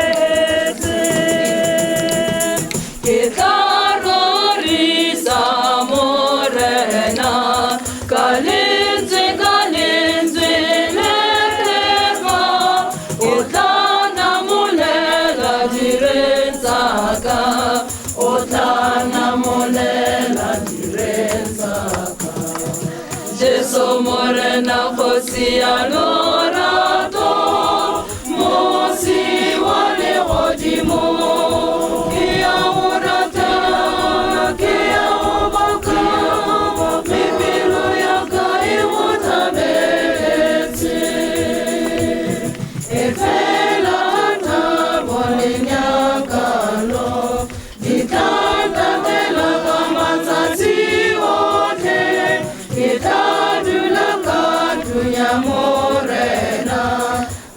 morena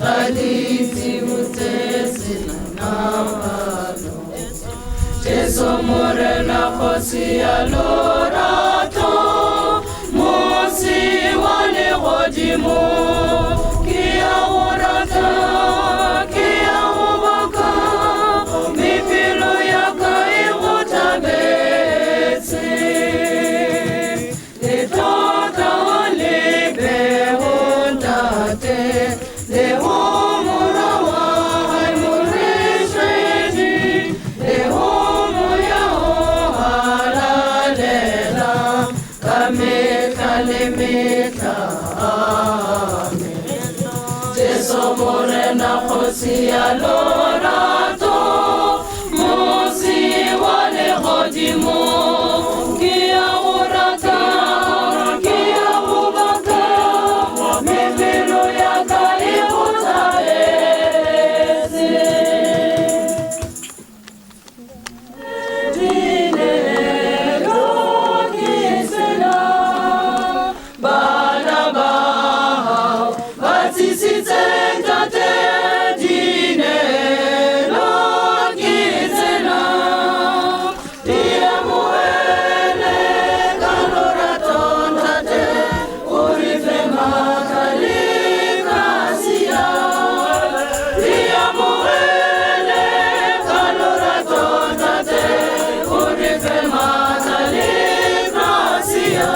gadisi utesi namano Jesu morena khosi ya lorato mosi wale godimo kia orata kia obaka mipilo ya kai gotabetse le tota le beontate le homora wa hai moreshedi le homo ya halalela kameta le meta Jesu morena khosi ya lorato mosi wale godimo kia orata kia obaka mepelo ya kai utabese dinero kisela bana bao batisitsentate dinero kisela dia muele kalora tontate urife makali gracia dia muele kalora tontate urife makali gracia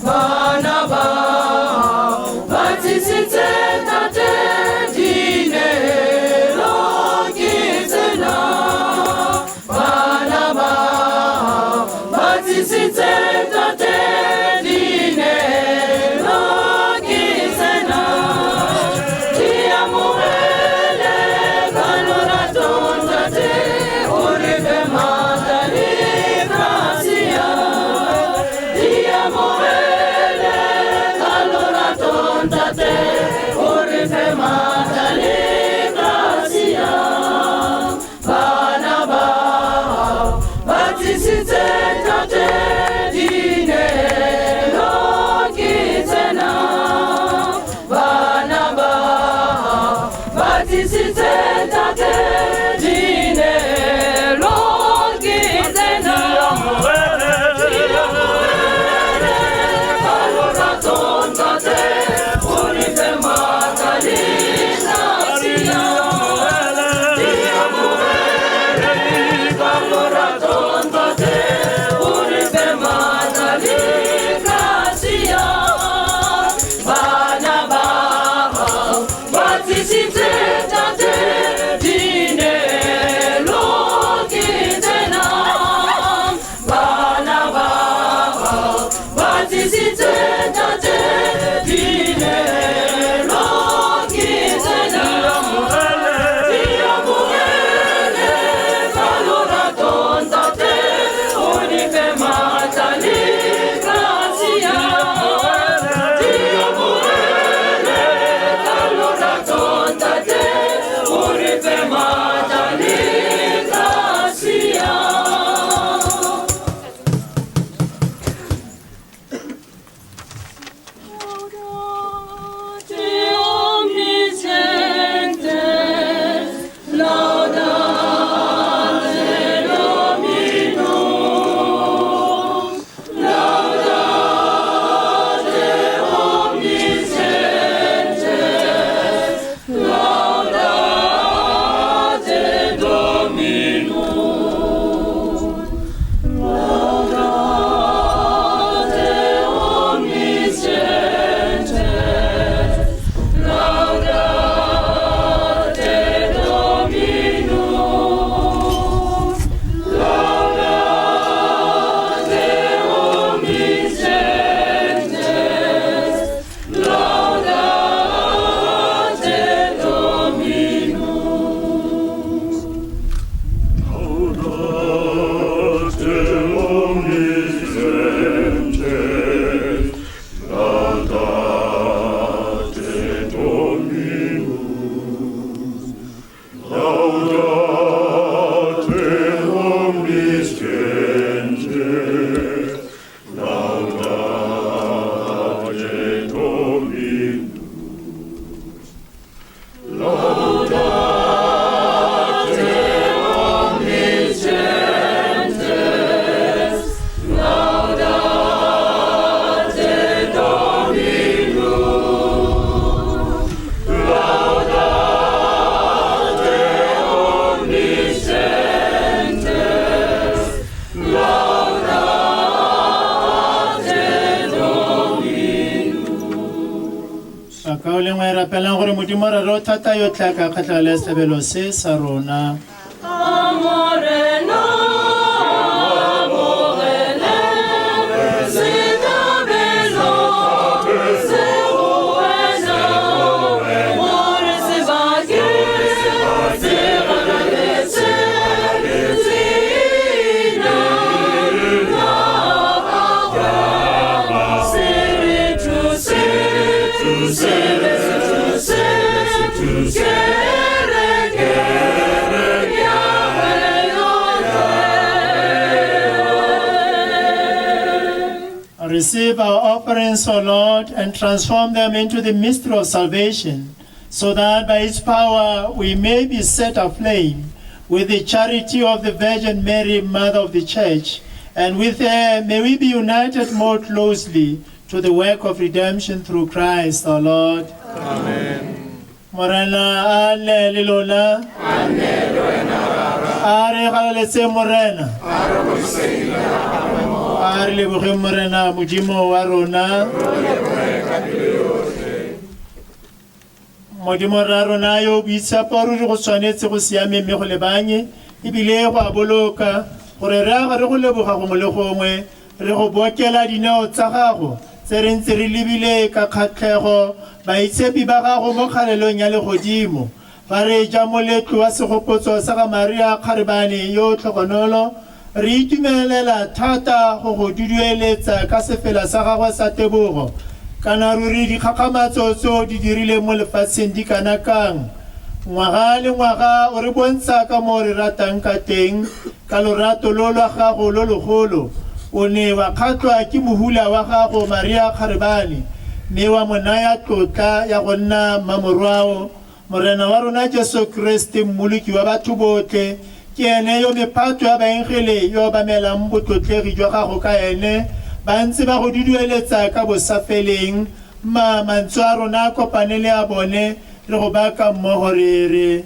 bana bao batisitsentate dinero kisela bana bao batisitsentate dinero kisela dia muele kalora tontate urife makali gracia dia muele kalora tontate urife makali gracia bana bao batisitsentate dinero kisela bana bao batisitsentate dinero kisela kalora tontate urife makali gracia ka o le ngwe rapelang gore modimo re re o thata yo tla ka kgatlha le sebelo se sa rona Amoreno, amorele, setabelo, seruena, more sebake, seragetse, zina, nababa, seretuse, seretuse, Receive our offerings, O Lord, and transform them into the mystery of salvation, so that by its power we may be set aflame with the charity of the Virgin Mary, Mother of the Church, and with her may we be united more closely to the work of redemption through Christ our Lord. Amen. Morena ale lilona are galaletse morena are leboge morena modimo wa rona modimo ra rona yo boitshepo ruri go tshwanetse go siame mme go lebanye ebile go a boloka gore re aga re go leboga gongwe le gongwe re go bokela dineo tsa gago tse re ntse re lebile ka kgatlhego baitshepi ba gago mo kgalelong ya legodimo fa re ja moletlo wa segopotso sa ga Maria Kgarebane yo tlhogonolo re itumelela thata go go dudueletsa ka sefela sa gagwe sa tebogo kana ruri dikgakgamatso tso di dirile mo lefatsheng di kana kang ngwaga le ngwaga o re bontsha ka mo re ratang ka teng ka lorato lo lwa gago lo logolo o ne wa kgatlwa ke mohula wa gago Maria Kgarebane mme wa monaya tlotla ya go nna mmamorwao morena wa rona Jesu Kriste mmoloki wa batho botlhe ke ene yo mephato ya baengele yo bamelang botlotlegi jwa gago ka ene ba ntse ba go dudueletsa ka bosafeleng mantswe a rona kopane le a bone re go baka mmogo re re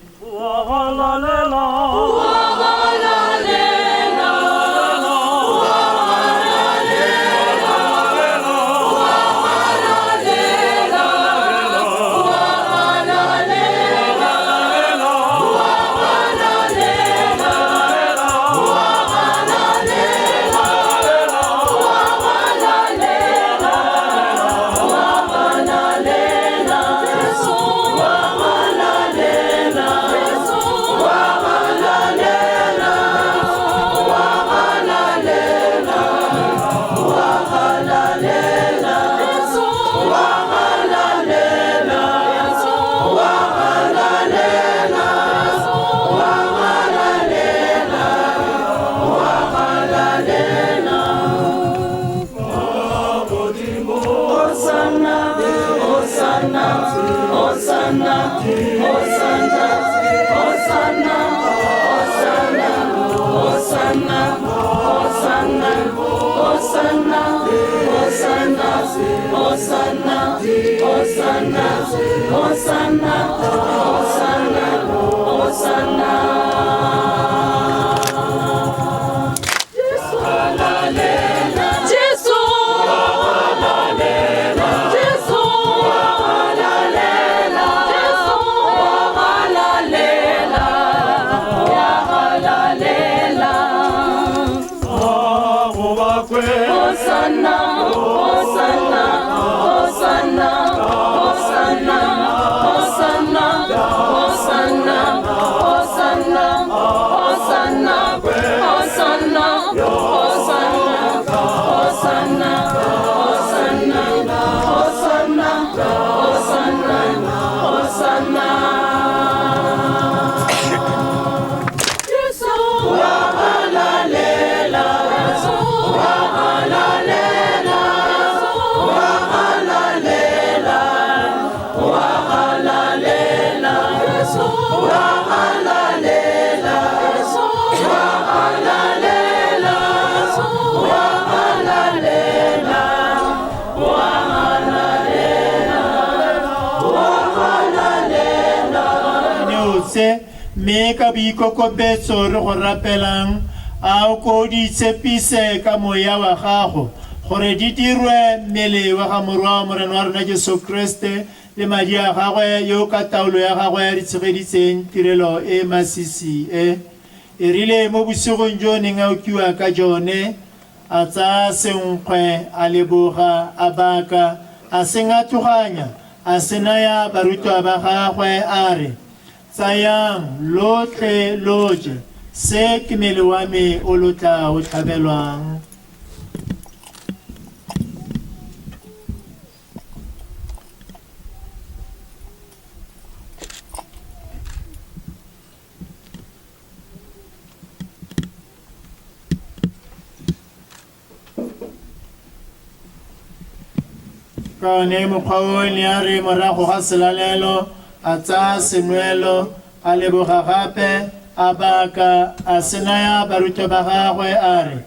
me ka boikokobetso re go rapelang a o ko di tshepise ka moya wa gago gore di dirwe mmele wa ga morwa morena wa rona Jesu Kriste le madi a gagwe yo ka taolo ya gagwe re tshegeditseng tirelo e masisi e rile mo bosigong jo neng a ukiwa ka jone a tsaya senkgwe a leboga a baka a sengatoganya a senaya barutwa ba gagwe a re tsayang lotlhe loje se ke mmele wa me o lo tla o tlhabelwang. Ka one mokgwa o ne a re morago ga selalelo a tsaya senwelo a leboga gape a baka a senaya barutwa ba gagwe a re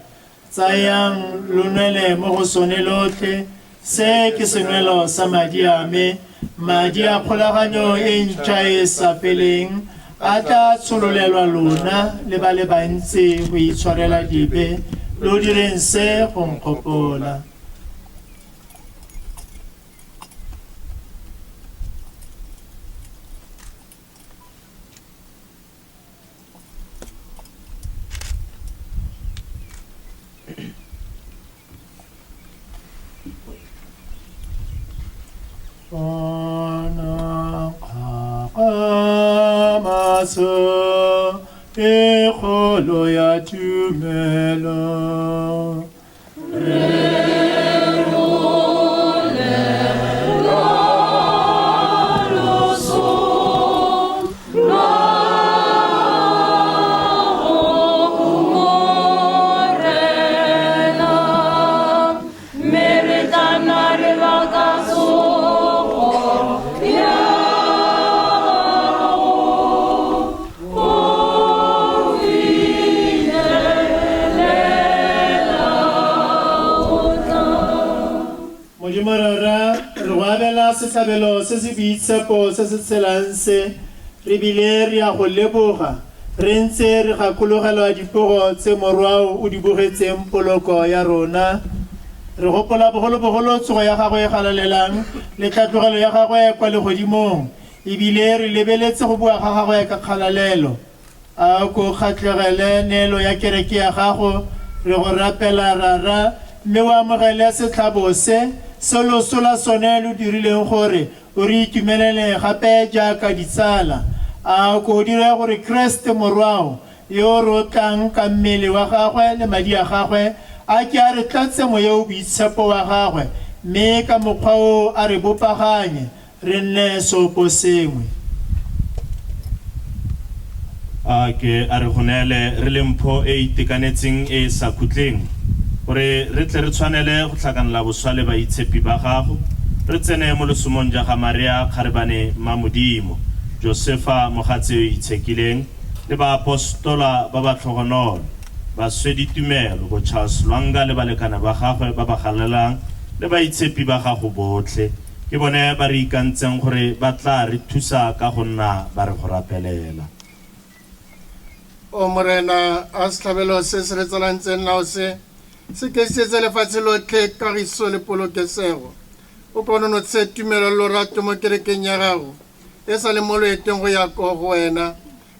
tsayang lonwele mo go sone lotlhe se ke senwelo sa madi a me madi a kgolaganyo e ntšha e sa feleng a tla tshololelwa lona le ba le bantsi go itshwarela dibe lo direng se go nkgopola. E kholo ya tumelo setlhabelo se se boitshepo se se tshelang se re bile re ya go leboga re ntse re gakologelwa dipogo tse morwao o di bogetseng poloko ya rona re gopola bogolo tsogo ya gagwe e galalelang le tlhatlogelo ya gagwe kwa legodimong ebile re lebeletse go bua ga gagwe ka kgalalelo a ko kgatlhegele neelo ya kereke ya gago re go rapela rara mme o amogele setlhabo se solo sola sone lo dirileng gore o re itumelele gape jaaka ditsala a ko dire gore Kriste morwao yo rotlang ka mmele wa gagwe le madi a gagwe a ke a re tlatse moya o boitshepo wa gagwe mme ka mokgwa o a re bopaganye re nne sopo sengwe a ke a re gonele re lempho e itekanetseng e sa khutleng gore re tle re tshwanele go tlhakanela boswale ba itshepi ba gago re tsene mo lesomong ja ga Maria Kgarebane Mamodimo Josefa mogatse o itshekileng le ba apostola ba ba tlhogonolo ba swedi tumelo go Charles Lwanga le balekana ba gagwe ba ba galelang le ba itshepi ba gago botlhe ke bone ba re ikantseng gore ba tla re thusa ka go nna ba re go rapelela o morena a setlhabelo se se re tsalantseng nao se ke setse lefatshe lotlhe kagiso le polokesego o konono tse tumelo lorato mo kerekeng ya gago e sa le mo loeteng go ya ko go wena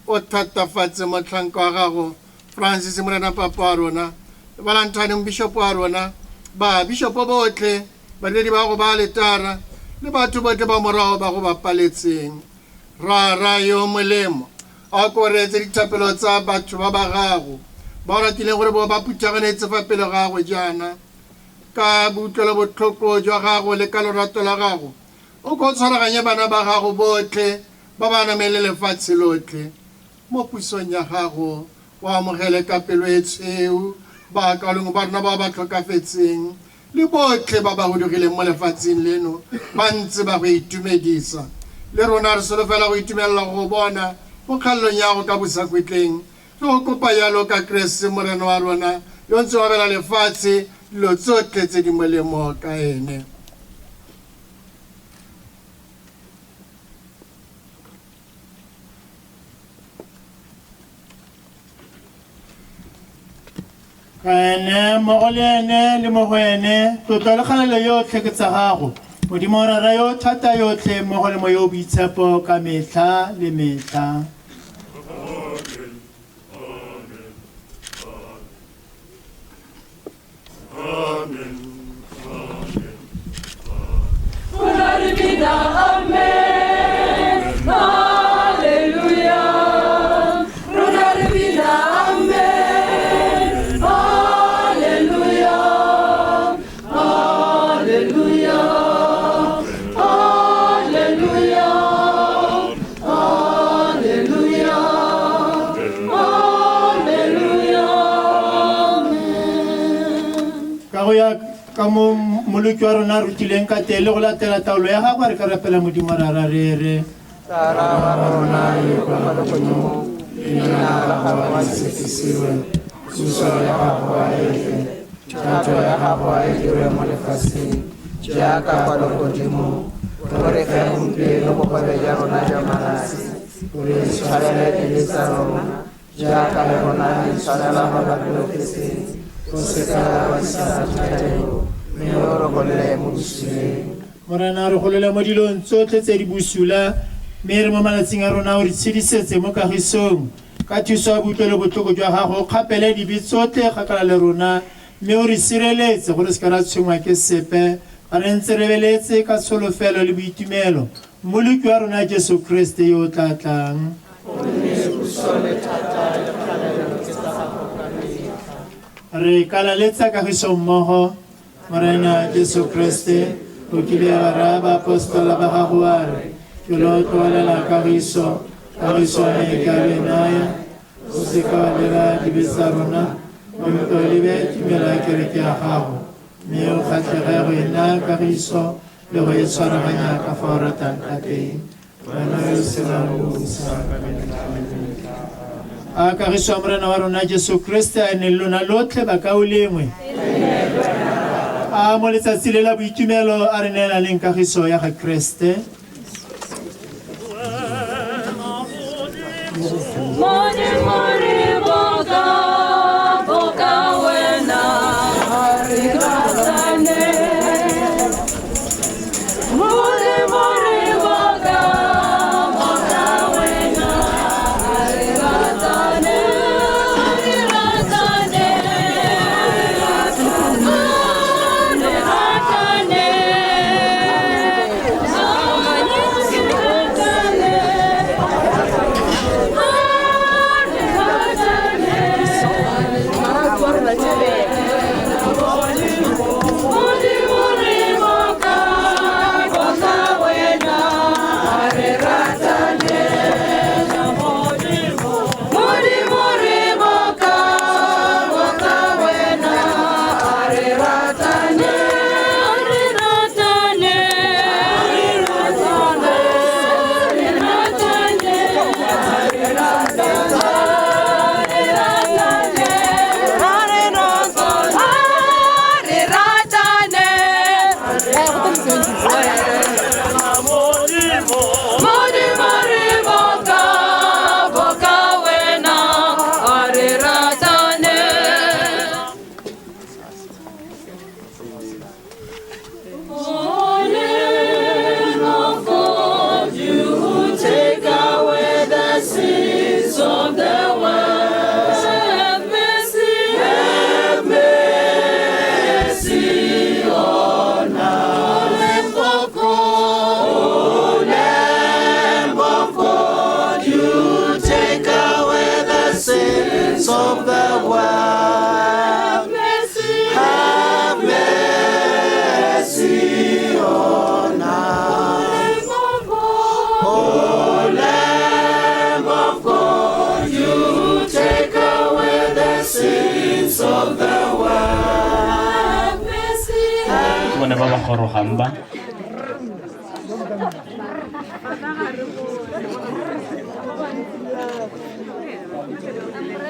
o thatafatse motlhanka wa gago Francis morena papa wa rona Valentine bishopo wa rona ba bishopo botlhe badedi ba go ba letara le batho botlhe ba morago ba go ba paletseng ra yo molemo a ko retse dithapelo tsa batho ba ba gago ba ratileng gore bo ba puthaganetse fa pele gago jana ka butlelo botlhoko jwa gago le ka lorato la gago o ko tshwaraganye bana ba gago botlhe ba ba namele lefatshe lotlhe mo pusong ya gago wa amogele ka pelo e tshweu ba kalong ba rona ba ba tlhokafetseng le botlhe ba ba godogileng mo lefatsheng leno ba ntse ba go itumedisa le rona re solofela go itumelela go bona mo kgallong ya go ka bosakwetleng re go kopa yalo ka Kriste morena wa rona yo ntse wa bela lefatshe dilo tsotlhe tse di molemo ka ene ene mogolene le mogwene tlotlo le kgalelo yotlhe ke tsa gago Modimo ra ra yo thata yotlhe mmogo le mo yo boitshepo ka metlha le metlha. Kamo muluki wa rona rutileng ka tele go latela taolo ya gago re ka rapela Modimo ra ra re Tara wa rona yo kwa lokono ina la hawa sisiwe susoro ya hawa eke tato ya hawa eke re mo lefasi jaka kwa lokodimo ore ka umpe lo kwa ya rona ya marasi ore shalele elisa rona jaka le rona shalala ba lo kesi koseka wa sa tateo meoro kole musile morana re golela mo dilong tsotlhe tse di busula mme re mo malatsing a rona o re tshedisetse mo kagisong ka thuso ya botlelo botlhoko jwa gago kgapele dibe tsotlhe kgakala le rona mme o re sireletse gore se ka ra tshwengwa ke sepe ga re ntse re beletse ka tsholofelo le boitumelo mmoloki wa rona Jesu Kriste yo o tla tlang. Re kalaletsa kagiso mmogo morena Jesu Kriste o kile wa ra ba apostola ba gago a re ke lo tlolela kagiso ne ka benaya o se ka wa lela dibetsa rona o mto lebe tumela kereke ya gago mme o kgatlhege go ena kagiso le go e tshwaraganya ka fa o ratang ka teng wena yo senang bosa a kagiso ya morena wa rona Jesu Kriste a ne lona lotlhe ba ka o lengwe a mo letsatsi le la boitumelo a re neela leng kagiso ya ga Kriste.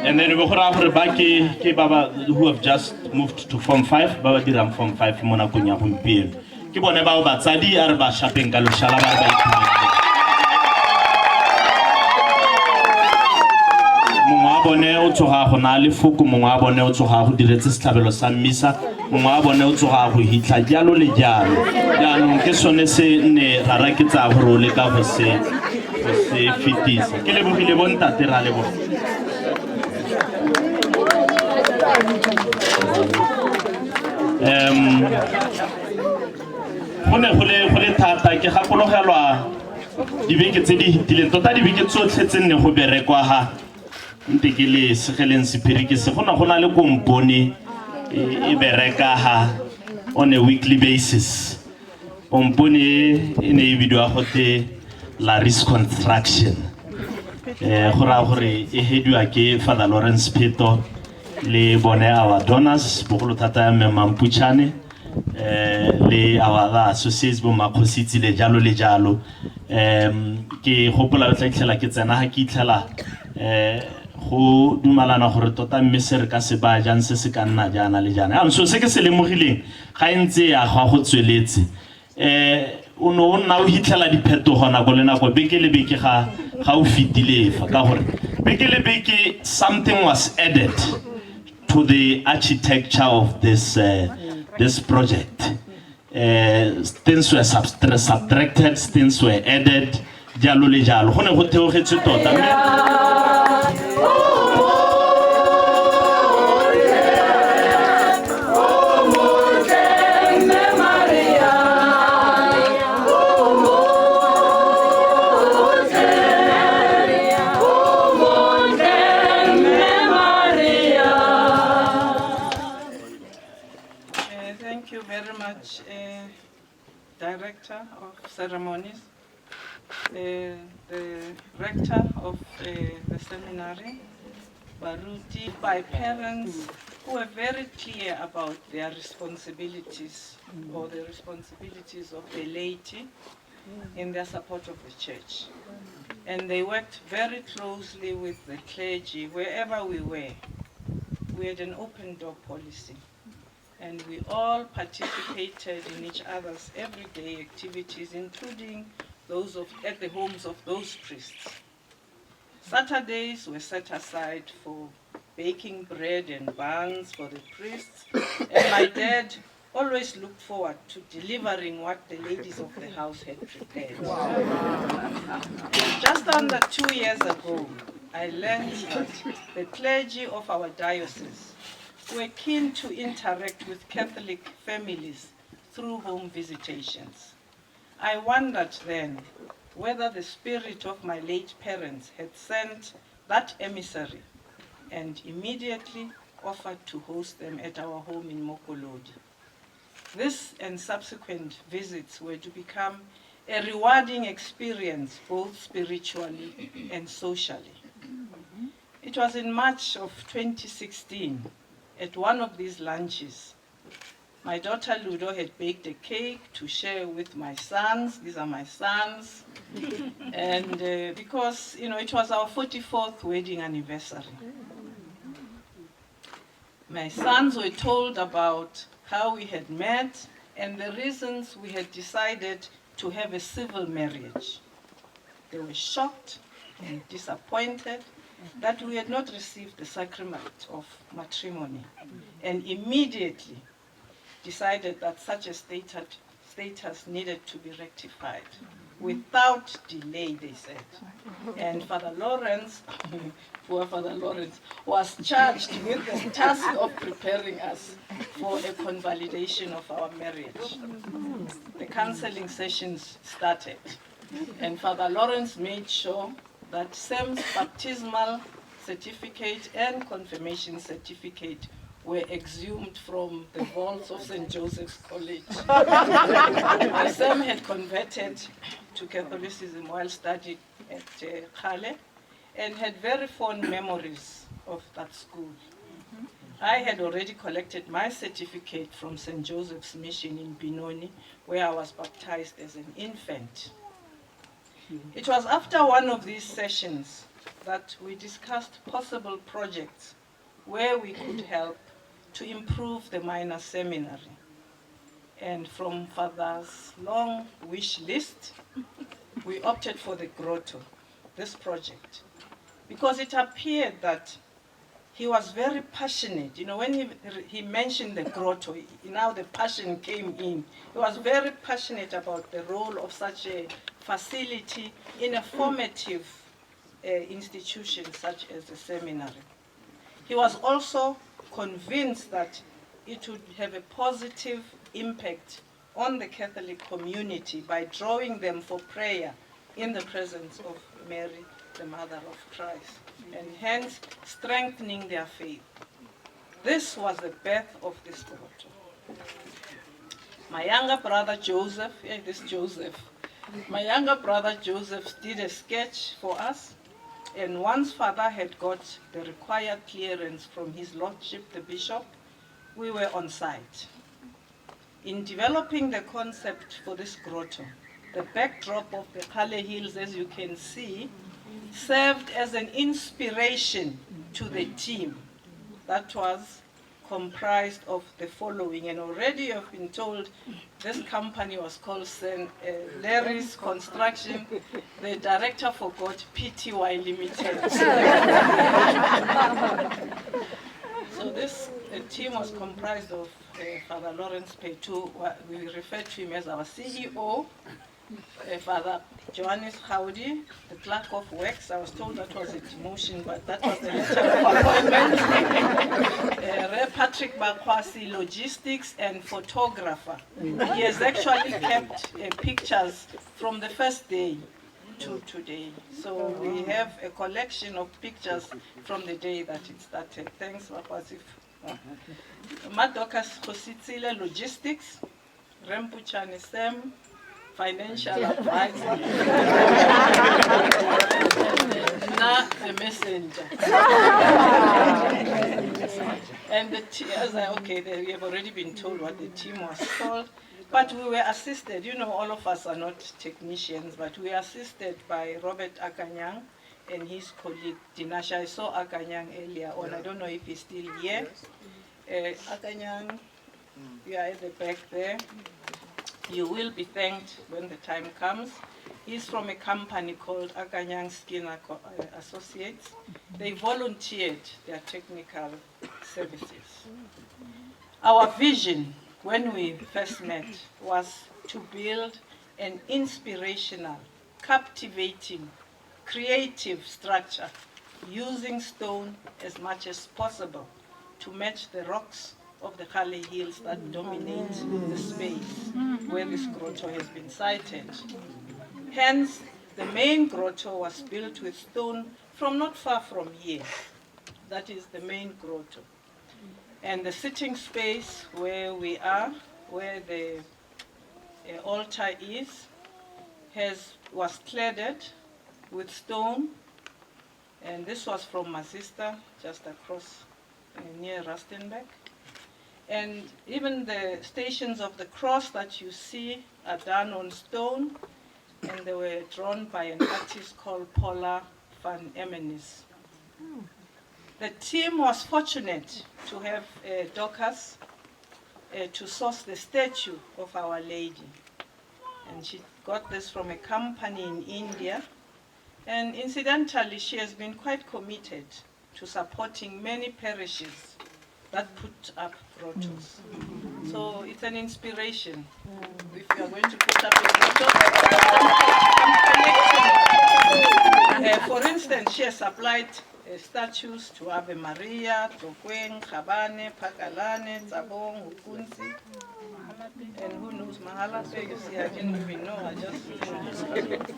And then we have Baki Baba who have just moved to Form 5, Baba Diram Form 5 Mona Kunya Humpir. Kibone Baba Sadi Arba Shopping Galushala Mungabone o tsoga go na le fuku mungabone o tsoga go diretse setlhabelo sa mmisa mongwe wa bone o tsoga go hitla jalo le jalo jaanong ke sone se ne ra raketsa gore o leka go se fetisa ke lebogile bontate ra leboga go le thata ke gakologelwa dibeke tse di hitileng tota dibeke tsotlhe tse nne go berekwa ha nte ke le segeleng sephiri ke se go na le kompone e bereka ha on a weekly basis kompone e ne e bidiwa gote la risk construction go ra gore e hediwa ke Father Lawrence Peto le bone our donors bogolo thata ya Mmampuchane le our associates bo Makositsi le jalo ke gopola tla itlhela ke tsena ha ke itlhela go dumalana gore tota mme se re ka se ba jang se se ka nna jana le jana so se ke se lemogileng ga entse ya go tsweletse o no nna o hitlhela diphetogo nako le nako beke le beke ga o fitile fa ka gore beke le beke something was added to the architecture of this project. Things were subtracted, things were added. Jalo le jalo. Go ne go theogetse tota. Director of Ceremonies, the rector of the seminary, Baruti, by parents who were very clear about their responsibilities or the responsibilities of the laity in their support of the church. And they worked very closely with the clergy wherever we were. We had an open door policy. And we all participated in each other's everyday activities, including those at the homes of those priests. Saturdays were set aside for baking bread and buns for the priests, and my dad always looked forward to delivering what the ladies of the house had prepared. Just under 2 years ago, I learned that the clergy of our diocese were keen to interact with Catholic families through home visitations. I wondered then whether the spirit of my late parents had sent that emissary and immediately offered to host them at our home in Mokolodi. This and subsequent visits were to become a rewarding experience both spiritually and socially. It was in March of 2016 at one of these lunches, my daughter Ludo had baked a cake to share with my sons. These are my sons. And because, it was our 44th wedding anniversary. My sons were told about how we had met and the reasons we had decided to have a civil marriage. They were shocked and disappointed that we had not received the sacrament of matrimony, and immediately decided that such a status needed to be rectified without delay, they said. And Father Lawrence, poor Father Lawrence, was charged with the task of preparing us for a convalidation of our marriage. The counseling sessions started, and Father Lawrence made sure that Sam's baptismal certificate and confirmation certificate were exhumed from the vaults of St. Joseph's College. Sam had converted to Catholicism while studying at Khale and had very fond memories of that school. I had already collected my certificate from St. Joseph's Mission in Benoni, where I was baptized as an infant. It was after one of these sessions that we discussed possible projects where we could help to improve the minor seminary. And from Father's long wish list, we opted for the Grotto, this project, because it appeared that he was very passionate. You know, when he mentioned the grotto, now the passion came in. He was very passionate about the role of such a facility in a formative institution such as a seminary. He was also convinced that it would have a positive impact on the Catholic community by drawing them for prayer in the presence of Mary, the Mother of Christ, and hence strengthening their faith. This was the birth of this grotto. My younger brother Joseph, my younger brother Joseph did a sketch for us, and once Father had got the required clearance from his lordship, the bishop, we were on site. In developing the concept for this grotto, the backdrop of the Kale Hills, as you can see, served as an inspiration to the team that was comprised of the following. And already you have been told this company was called Larry's Construction. The director forgot PTY Limited. So this team was comprised of Father Lawrence Petu, we refer to him as our CEO, Father Johannes Howdy, the clerk of works. I was told that was a demotion, but that was the letter of appointment. Patrick Bakwasi, logistics and photographer. He has actually kept pictures from the first day to today. So we have a collection of pictures from the day that it started. Thanks, Bakwasi. Madokas Khositsile, logistics. Rempuchane Sam, financial advisor. Not the messenger. And the we have already been told what the team was called, but we were assisted. You know, all of us are not technicians, but we were assisted by Robert Akanyang and his colleague Dinasha. I saw Akanyang earlier on. I don't know if he's still here. Akanyang, you are at the back there. You will be thanked when the time comes. He's from a company called Akanyang Skinner Associates. They volunteered their technical services. Our vision when we first met was to build an inspirational, captivating, creative structure using stone as much as possible to match the rocks of the Kale Hills that dominate the space where this grotto has been sited. Hence, the main grotto was built with stone from not far from here. That is the main grotto. And the sitting space where we are, where the altar is, was cladded with stone. And this was from my sister, just across near Rustenburg. And even the stations of the cross that you see are done on stone, and they were drawn by an artist called Paula van Emmenis. The team was fortunate to have Dorcas to source the statue of Our Lady. And she got this from a company in India. And incidentally, she has been quite committed to supporting many parishes that put up grottos. So it's an inspiration. If you are going to put up a grotto, for instance, she has supplied statues to Ave Maria, Tokweng, Khabane, Pakalane, Tsabong, Ukunzi, and who knows, Mahala, so you see, I didn't even know, I just,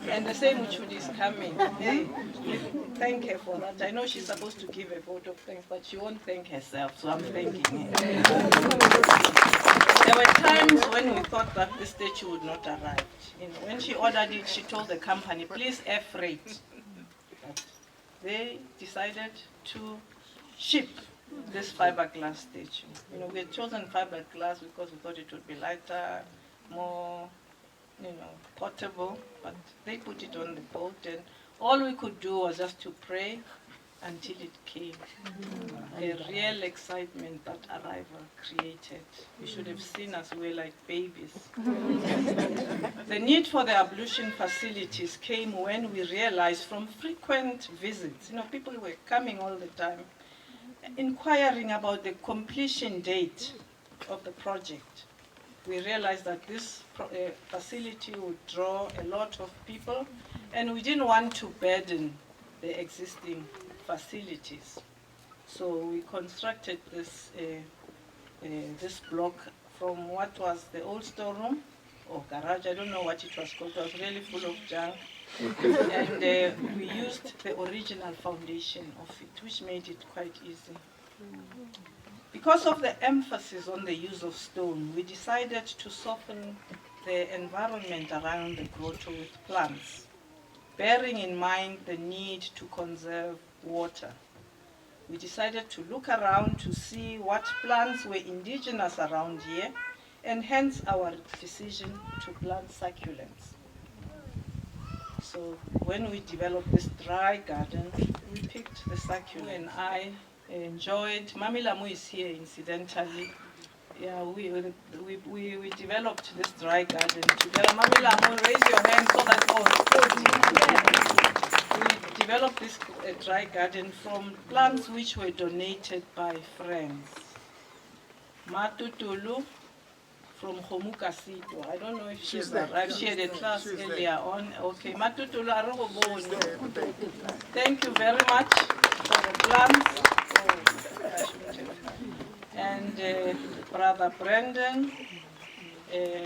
and the same Uchudi is coming. Hey, thank her for that. I know she's supposed to give a vote of thanks, but she won't thank herself, so I'm thanking her. There were times when we thought that the statue would not arrive. You know, when she ordered it, she told the company, please air freight. But they decided to ship this fiberglass statue. You know, we had chosen fiberglass because we thought it would be lighter, more, portable, but they put it on the boat, and all we could do was just to pray until it came. A real excitement that arrival created. You should have seen us, we were like babies. The need for the ablution facilities came when we realized from frequent visits, people were coming all the time, inquiring about the completion date of the project, we realized that this facility would draw a lot of people, and we didn't want to burden the existing facilities. So we constructed this, this block from what was the old storeroom or garage, I don't know what it was called, it was really full of junk. And we used the original foundation of it, which made it quite easy. Because of the emphasis on the use of stone, we decided to soften the environment around the grotto with plants, bearing in mind the need to conserve water. We decided to look around to see what plants were indigenous around here, and hence our decision to plant succulents. So when we developed this dry garden, we picked the succulent. And I enjoyed, Mami Lamu is here incidentally. Yeah, we developed this dry garden together. Mami Lamu, raise your hand so that we developed this dry garden from plants which were donated by friends. Matutulu from Homuka Sito. I don't know if she's arrived. She had a class earlier on. Okay, Matutulu Arogoboni. Thank you very much for the plants. And Brother Brendan,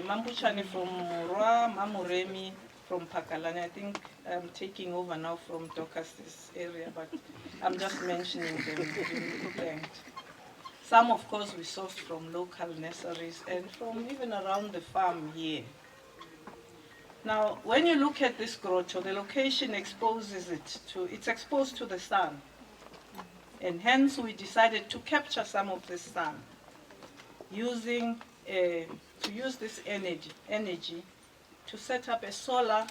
Mambuchani from Murwa, Mamuremi from Pakalani. I think I'm taking over now from Dorcas' area, but I'm just mentioning them. Thanked. Some, of course, we sourced from local nurseries and from even around the farm here. Now, when you look at this grotto, the location exposes it to, it's exposed to the sun. And hence we decided to capture some of the sun, using, to use this energy to set up a solar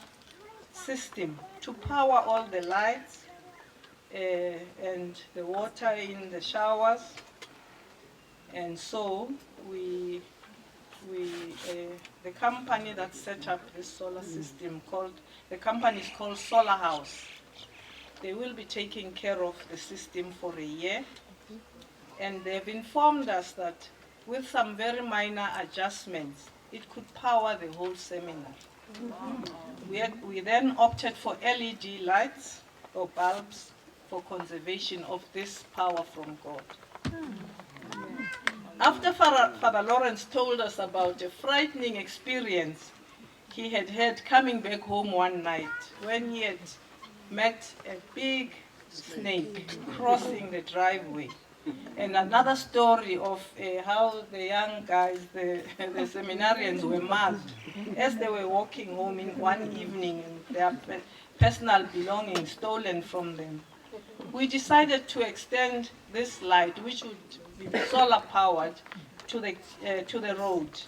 system to power all the lights and the water in the showers. And so the company that set up this solar system, the company is called Solar House. They will be taking care of the system for a year. And they've informed us that with some very minor adjustments, it could power the whole seminar. We then opted for LED lights or bulbs for conservation of this power from God. After Father Lawrence told us about a frightening experience he had had coming back home one night when he had met a big snake crossing the driveway. And another story of how the young guys, the seminarians, were mugged as they were walking home in one evening and their personal belongings stolen from them. We decided to extend this light, which would be solar powered, to the road.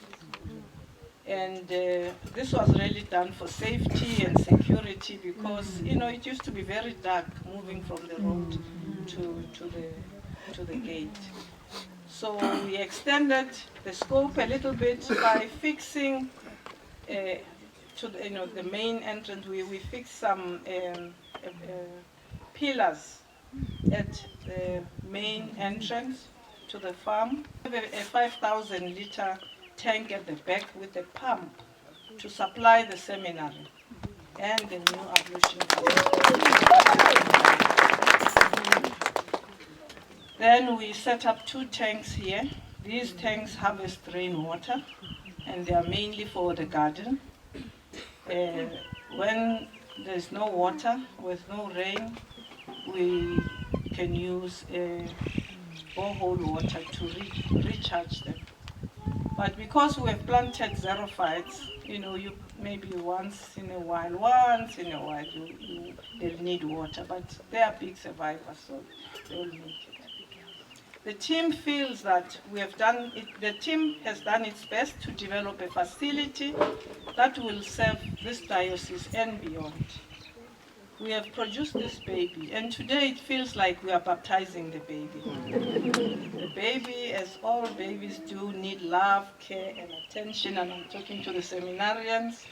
And this was really done for safety and security because, you know, it used to be very dark moving from the road to the gate. So we extended the scope a little bit by fixing to the, the main entrance. We fixed some pillars at the main entrance to the farm. We have a 5,000 liter tank at the back with a pump to supply the seminary and the new ablution. Then we set up 2 tanks here. These tanks harvest rainwater and they are mainly for the garden. When there's no water, with no rain, we can use borehole water to recharge them. But because we have planted xerophytes, you know, you maybe once in a while they'll need water, but they are big survivors, so they'll make it. The team feels that the team has done its best to develop a facility that will serve this diocese and beyond. We have produced this baby, and today it feels like we are baptizing the baby. The baby, as all babies do, need love, care, and attention, and I'm talking to the seminarians.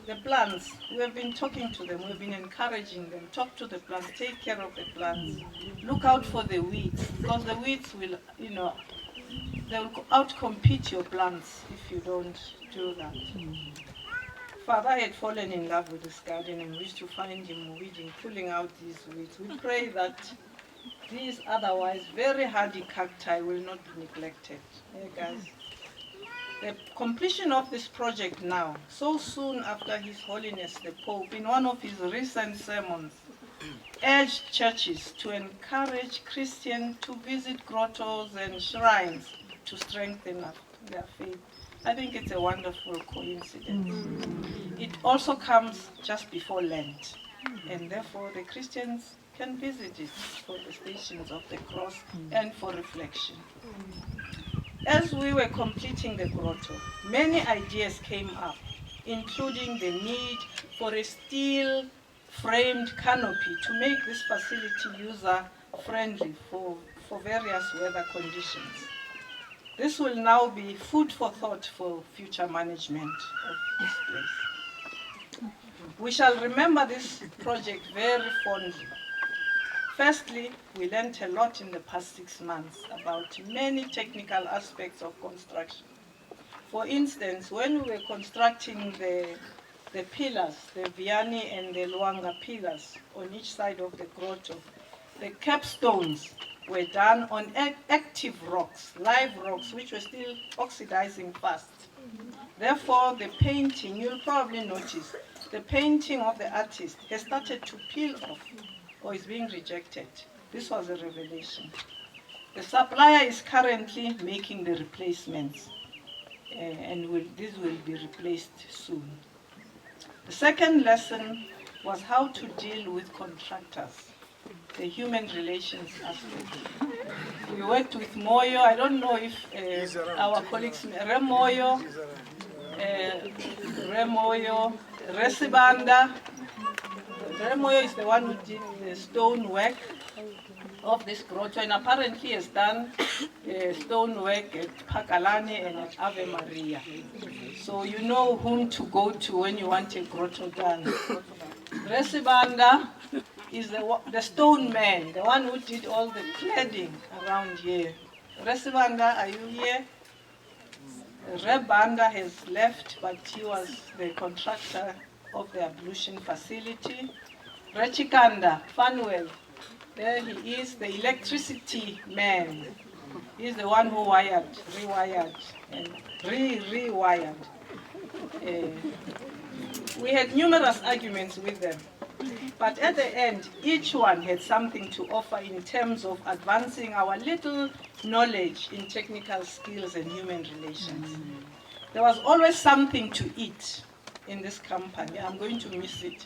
the plants, we have been talking to them, we've been encouraging them, talk to the plants, take care of the plants, look out for the weeds, because the weeds will, they will outcompete your plants if you don't do that. Father had fallen in love with this garden and wished to find him weeding, pulling out these weeds. We pray that these otherwise very hardy cacti will not be neglected. Yeah, guys. The completion of this project now, so soon after His Holiness the Pope, in one of his recent sermons, urged churches to encourage Christians to visit grottos and shrines to strengthen their faith. I think it's a wonderful coincidence. It also comes just before Lent, and therefore the Christians can visit it for the Stations of the Cross and for reflection. As we were completing the grotto, many ideas came up, including the need for a steel-framed canopy to make this facility user-friendly for various weather conditions. This will now be food for thought for future management of this place. We shall remember this project very fondly. Firstly, we learned a lot in the past 6 months about many technical aspects of construction. For instance, when we were constructing the pillars, the Vianney and the Lwanga pillars on each side of the grotto, the capstones were done on active rocks, live rocks, which were still oxidizing fast. Therefore, the painting, you'll probably notice, the painting of the artist has started to peel off or is being rejected. This was a revelation. The supplier is currently making the replacements, and this will be replaced soon. The second lesson was how to deal with contractors, the human relations aspect. We worked with Moyo. I don't know if our colleagues, Remoyo, Resibanda. Remoyo is the one who did the stone work of this grotto, and apparently has done stone work at Pakalani and at Ave Maria. So you know whom to go to when you want a grotto done. Resibanda is the stone man, the one who did all the cladding around here. Resibanda, are you here? Rebanda has left, but he was the contractor of the ablution facility. Rechikanda, Fanuel, there he is, the electricity man. He's the one who rewired, and rewired. We had numerous arguments with them, but at the end, each one had something to offer in terms of advancing our little knowledge in technical skills and human relations. There was always something to eat in this company. I'm going to miss it.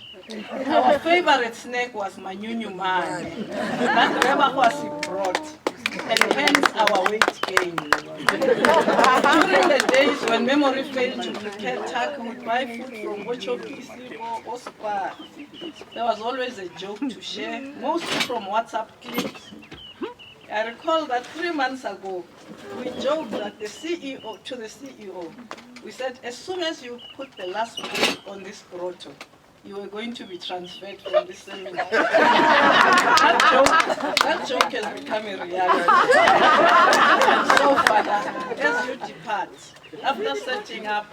Our favorite snack was manyunyu mane. That Reba was brought, and hence our weight gain. During the days when memory failed to prepare taco, we buy food from Ochopisi or Ospa. There was always a joke to share, mostly from WhatsApp clips. I recall that 3 months ago, we joked that the CEO, we said, as soon as you put the last word on this grotto, you were going to be transferred from this seminar. that joke has become a reality. And so, Father, as you depart, after setting up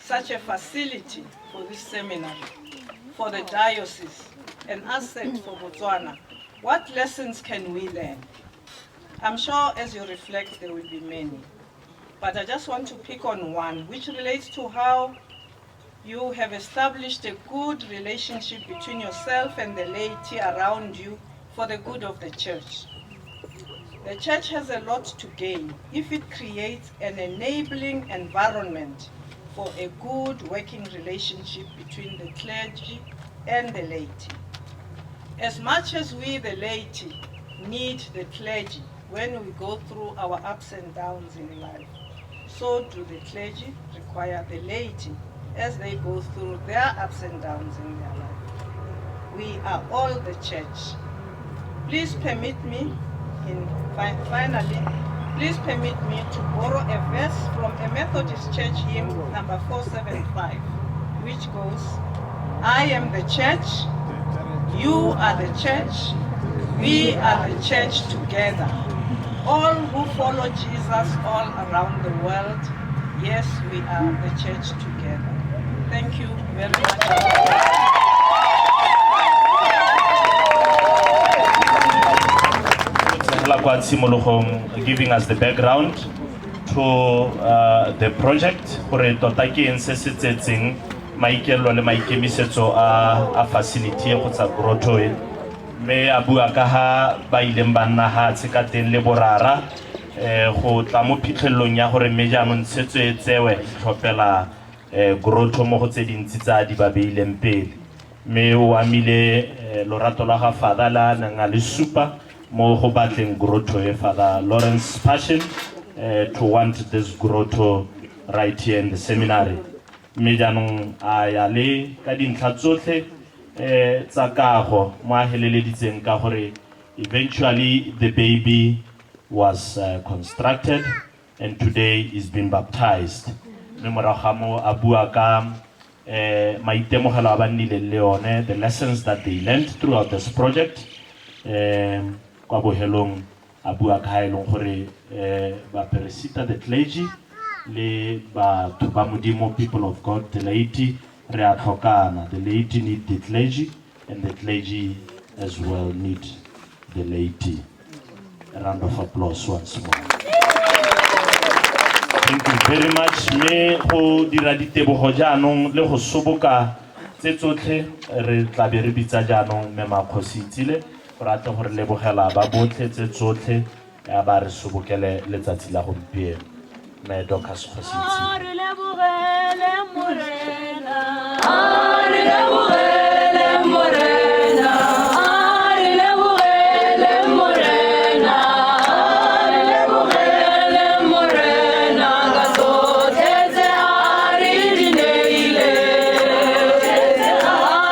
such a facility for this seminar, for the diocese, an asset for Botswana, what lessons can we learn? I'm sure as you reflect, there will be many. But I just want to pick on one, which relates to how you have established a good relationship between yourself and the laity around you for the good of the church. The church has a lot to gain if it creates an enabling environment for a good working relationship between the clergy and the laity. As much as we, the laity, need the clergy when we go through our ups and downs in life, so do the clergy require the laity as they go through their ups and downs in their life. We are all the church. Please permit me, finally, please permit me to borrow a verse from a Methodist church hymn number 475. which goes, I am the church, you are the church, we are the church together. All who follow Jesus all around the world, yes, we are the church together. Thank you very much. Giving us the background to the project gore tota ke eng se se tsetseng maikelo le maikemisetso a facility e go tsa Grotto e mme a bua ka ha ba ileng ba nna ha ka teng le borara go tla mo phitlhelelong ya gore mme jaanong tshetso e tsewe tlhopela Grotto mo go tse dintsi tsa di ba beileng pele mme o amile lorato la ga Father la nang a le supa mo go batleng Grotto e Father Lawrence passion to want this Grotto right here in the seminary. Mme jaanong a ya le ka dintlha tsotlhe tsa kago mo a heleleditseng ka gore eventually the baby was constructed and today is being baptized. Mme morago ga mo a bua ka maitemogelo a ba nnileng le one, the lessons that they learned throughout this project. Kwa bohelong a bua ka e leng gore ba peresita the clergy le batho ba modimo, people of God, the laity re a tlhokana. The laity need the clergy and the clergy as well need the laity. A round of applause once more. Thank you very much. Me go dira ditebogo jaanong le go soboka tse tsotlhe re tla be re bitsa jaanong me makgositsile rata gore lebogela ba botlhe tse tsotlhe ya ba re sobokele letsatsi la gompieno. Me Docas Khositsi. Re lebogele morena, re lebogele morena, re lebogele morena, re lebogele morena, ka tsotlhe tse a re di neile, a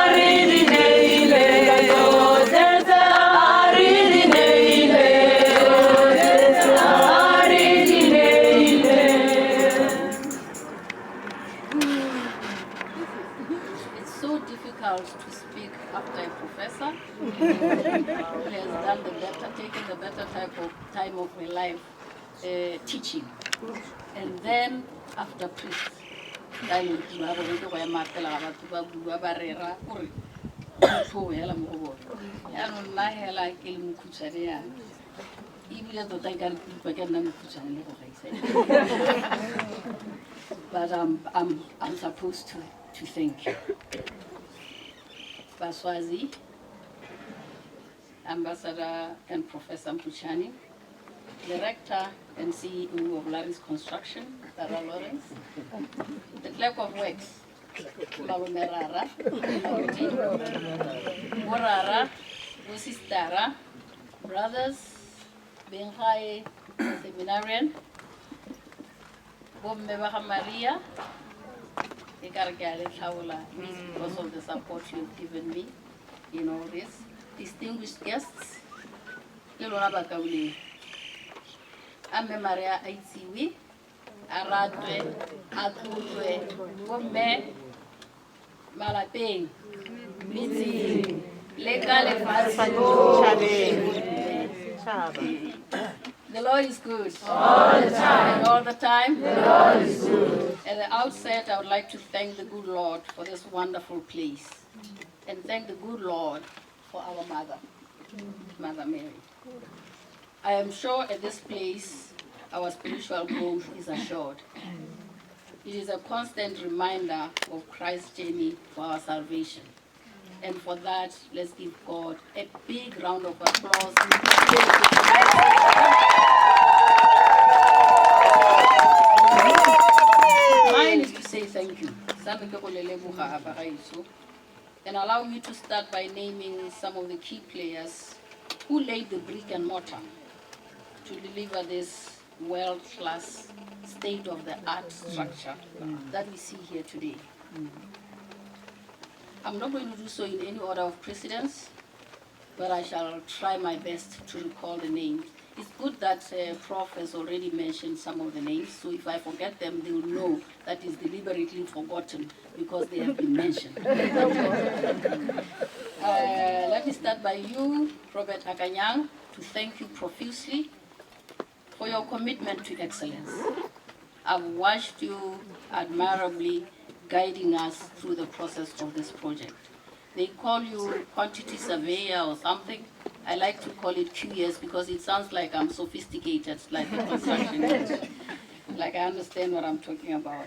re di neile, ka tsotlhe tse a re di neile, a re di neile. It's so difficult to speak after a professor who has done the better, taken the better time of my life teaching. And then after priest, but I'm supposed to thank you. Baswazi, Ambassador and Professor Mpuchani, Director and CEO of Larry's Construction, Tara Lawrence, the Clerk of Works, Balumerara, Morara, Wusistara, brothers, Benghai, seminarian, Bombebaha Maria, because of the support you've given me in all this. Distinguished guests, Ame Maria Aitiwi, Aradwe, Atudwe, Bombe, Malapeng, Miti, Lekale The Lord is good. All the time. And all the time. The Lord is good. At the outset, I would like to thank the good Lord for this wonderful place. And thank the good Lord for our mother, Mother Mary. I am sure at this place, our spiritual growth is assured. It is a constant reminder of Christ's journey for our salvation. And for that, let's give God a big round of applause. Mine is to say thank you. And allow me to start by naming some of the key players who laid the brick and mortar to deliver this world-class, state-of-the-art structure that we see here today. I'm not going to do so in any order of precedence, but I shall try my best to recall the names It's good that Prof has already mentioned some of the names, so if I forget them, they will know that is deliberately forgotten because they have been mentioned. Let me start by you, Robert Akanyang, to thank you profusely for your commitment to excellence. I've watched you admirably guiding us through the process of this project. They call you quantity surveyor or something. I like to call it QS because it sounds like I'm sophisticated, like a construction industry. Like I understand what I'm talking about.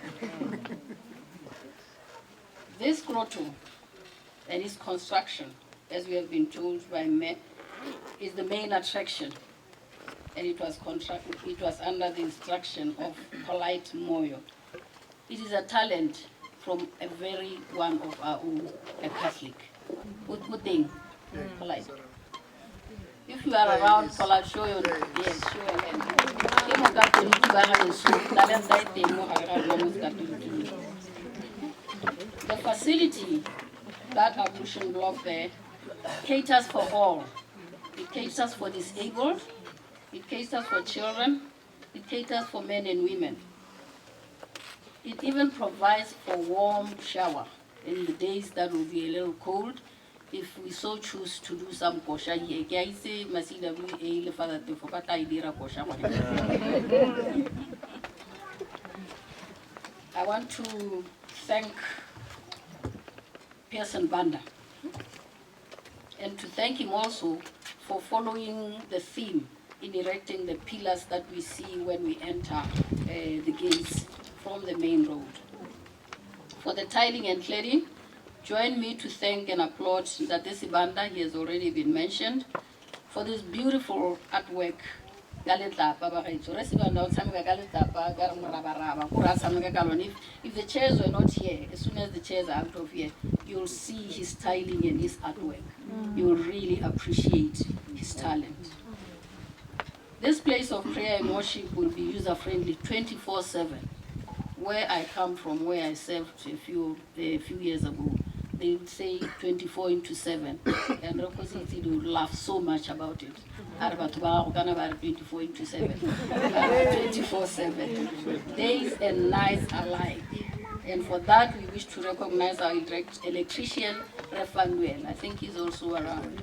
This grotto and its construction, as we have been told by me, is the main attraction. And it was under the instruction of Polite Moyo. It is a talent from a very one of our own, a Catholic. Good thing, Polite. If you are around, Polite, show your yes, show your hand. The facility, that ablution block there, caters for all. It caters for disabled, it caters for children, it caters for men and women. It even provides for warm shower in the days that will be a little cold. If we so choose to do some kosha here, I want to thank Pearson Banda and to thank him also for following the theme in erecting the pillars that we see when we enter the gates from the main road. For the tiling and cladding, join me to thank and applaud that this Ibanda, he has already been mentioned, for this beautiful artwork. If the chairs were not here, as soon as the chairs are out of here, you'll see his styling and his artwork. You will really appreciate his talent. This place of prayer and worship will be user-friendly 24/7. Where I come from, where I served a few years ago, they would say 24/7, and Rokoziti would laugh so much about it. 24/7, 24/7, days and nights alike. And for that, we wish to recognize our electrician, Refanuel. I think he's also around.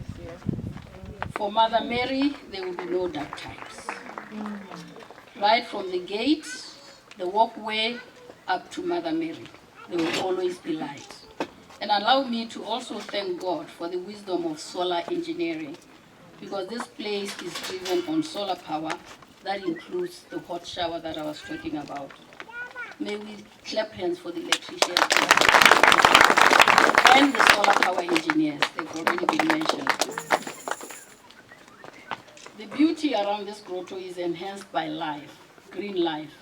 For Mother Mary, there will be no dark times. Right from the gate, the walkway up to Mother Mary, there will always be light. And allow me to also thank God for the wisdom of solar engineering, because this place is driven on solar power. That includes the hot shower that I was talking about. May we clap hands for the electricians and the solar power engineers. They've already been mentioned. The beauty around this grotto is enhanced by life, green life.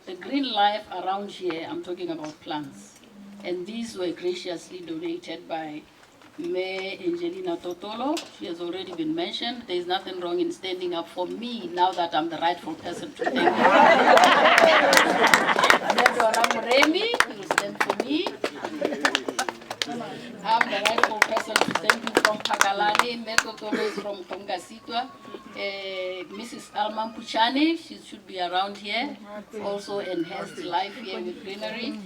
The green life around here, I'm talking about plants. And these were graciously donated by Mayor Angelina Totolo. She has already been mentioned. There's nothing wrong in standing up for me now that I'm the rightful person to thank her. Remy will stand for me. I'm the rightful person to thank you from Pakalani. Totolo is from Kongasitwa. Mrs. Alman Puchani, she should be around here. Also enhanced life here with greenery.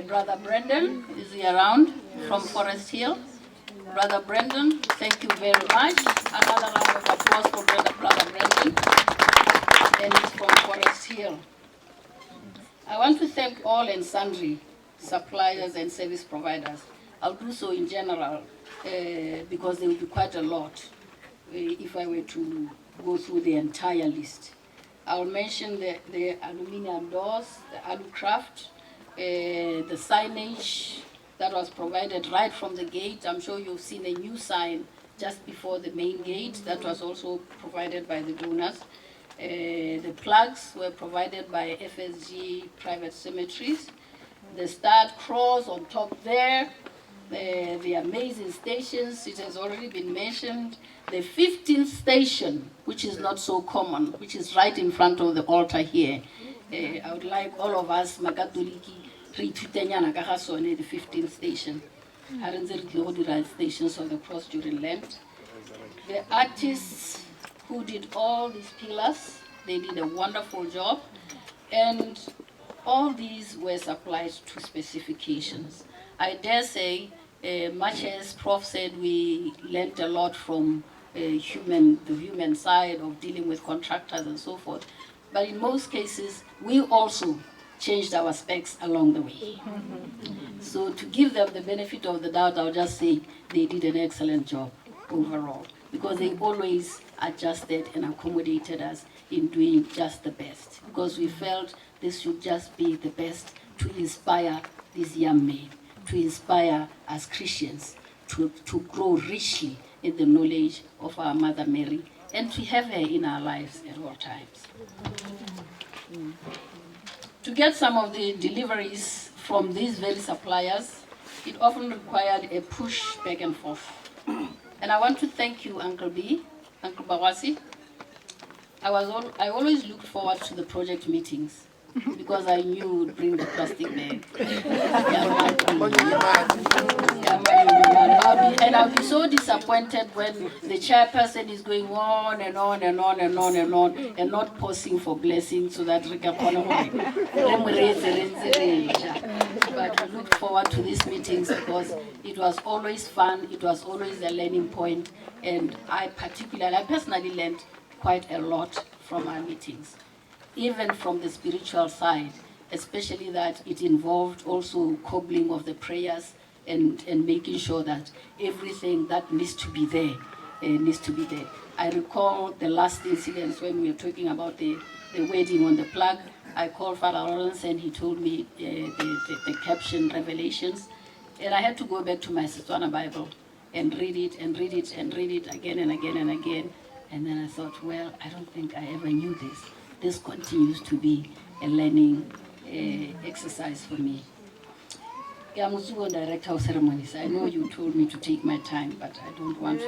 Brother Brendan, is he around from Forest Hill? Brother Brendan, thank you very much. Another round of applause for Brother Brendan. And he's from Forest Hill. I want to thank all and sundry suppliers and service providers. I'll do so in general because there will be quite a lot if I were to go through the entire list. I'll mention the aluminum doors, the alu craft, the signage that was provided right from the gate. I'm sure you've seen a new sign just before the main gate that was also provided by the donors. The plugs were provided by FSG Private Cemeteries. The starred cross on top there, the amazing stations, it has already been mentioned. The 15th station, which is not so common, which is right in front of the altar here. I would like all of us, Makatoliki, the 15th station. Stations of the cross during Lent. The artists who did all these pillars. They did a wonderful job. And all these were supplied to specifications. I dare say, much as Prof said, we learned a lot from the human side of dealing with contractors and so forth. But in most cases, we also changed our specs along the way. So to give them the benefit of the doubt, I'll just say they did an excellent job overall, because they always adjusted and accommodated us in doing just the best, because we felt this should just be the best to inspire these young men, to inspire as Christians to grow richly in the knowledge of our Mother Mary and to have her in our lives at all times. To get some of the deliveries from these very suppliers, it often required a push back and forth. And I want to thank you, Uncle B, Uncle Bawasi. I always looked forward to the project meetings because I knew you would bring the plastic bag. And I'll be so disappointed when the chairperson is going on and on and on and on and on and not pausing for blessings so that we can but we look forward to these meetings because it was always fun, it was always a learning point, and I personally learned quite a lot from our meetings, even from the spiritual side, especially that it involved also cobbling of the prayers and making sure that everything that needs to be there needs to be there. I recall the last incident when we were talking about the wedding on the plug. I called Father Lawrence and he told me the caption, Revelations, and I had to go back to my Setswana Bible and read it and read it and read it again and again and again. And then I thought, well, I don't think I ever knew this. This continues to be a learning exercise for me. Director of ceremonies, I know you told me to take my time, but I don't want to.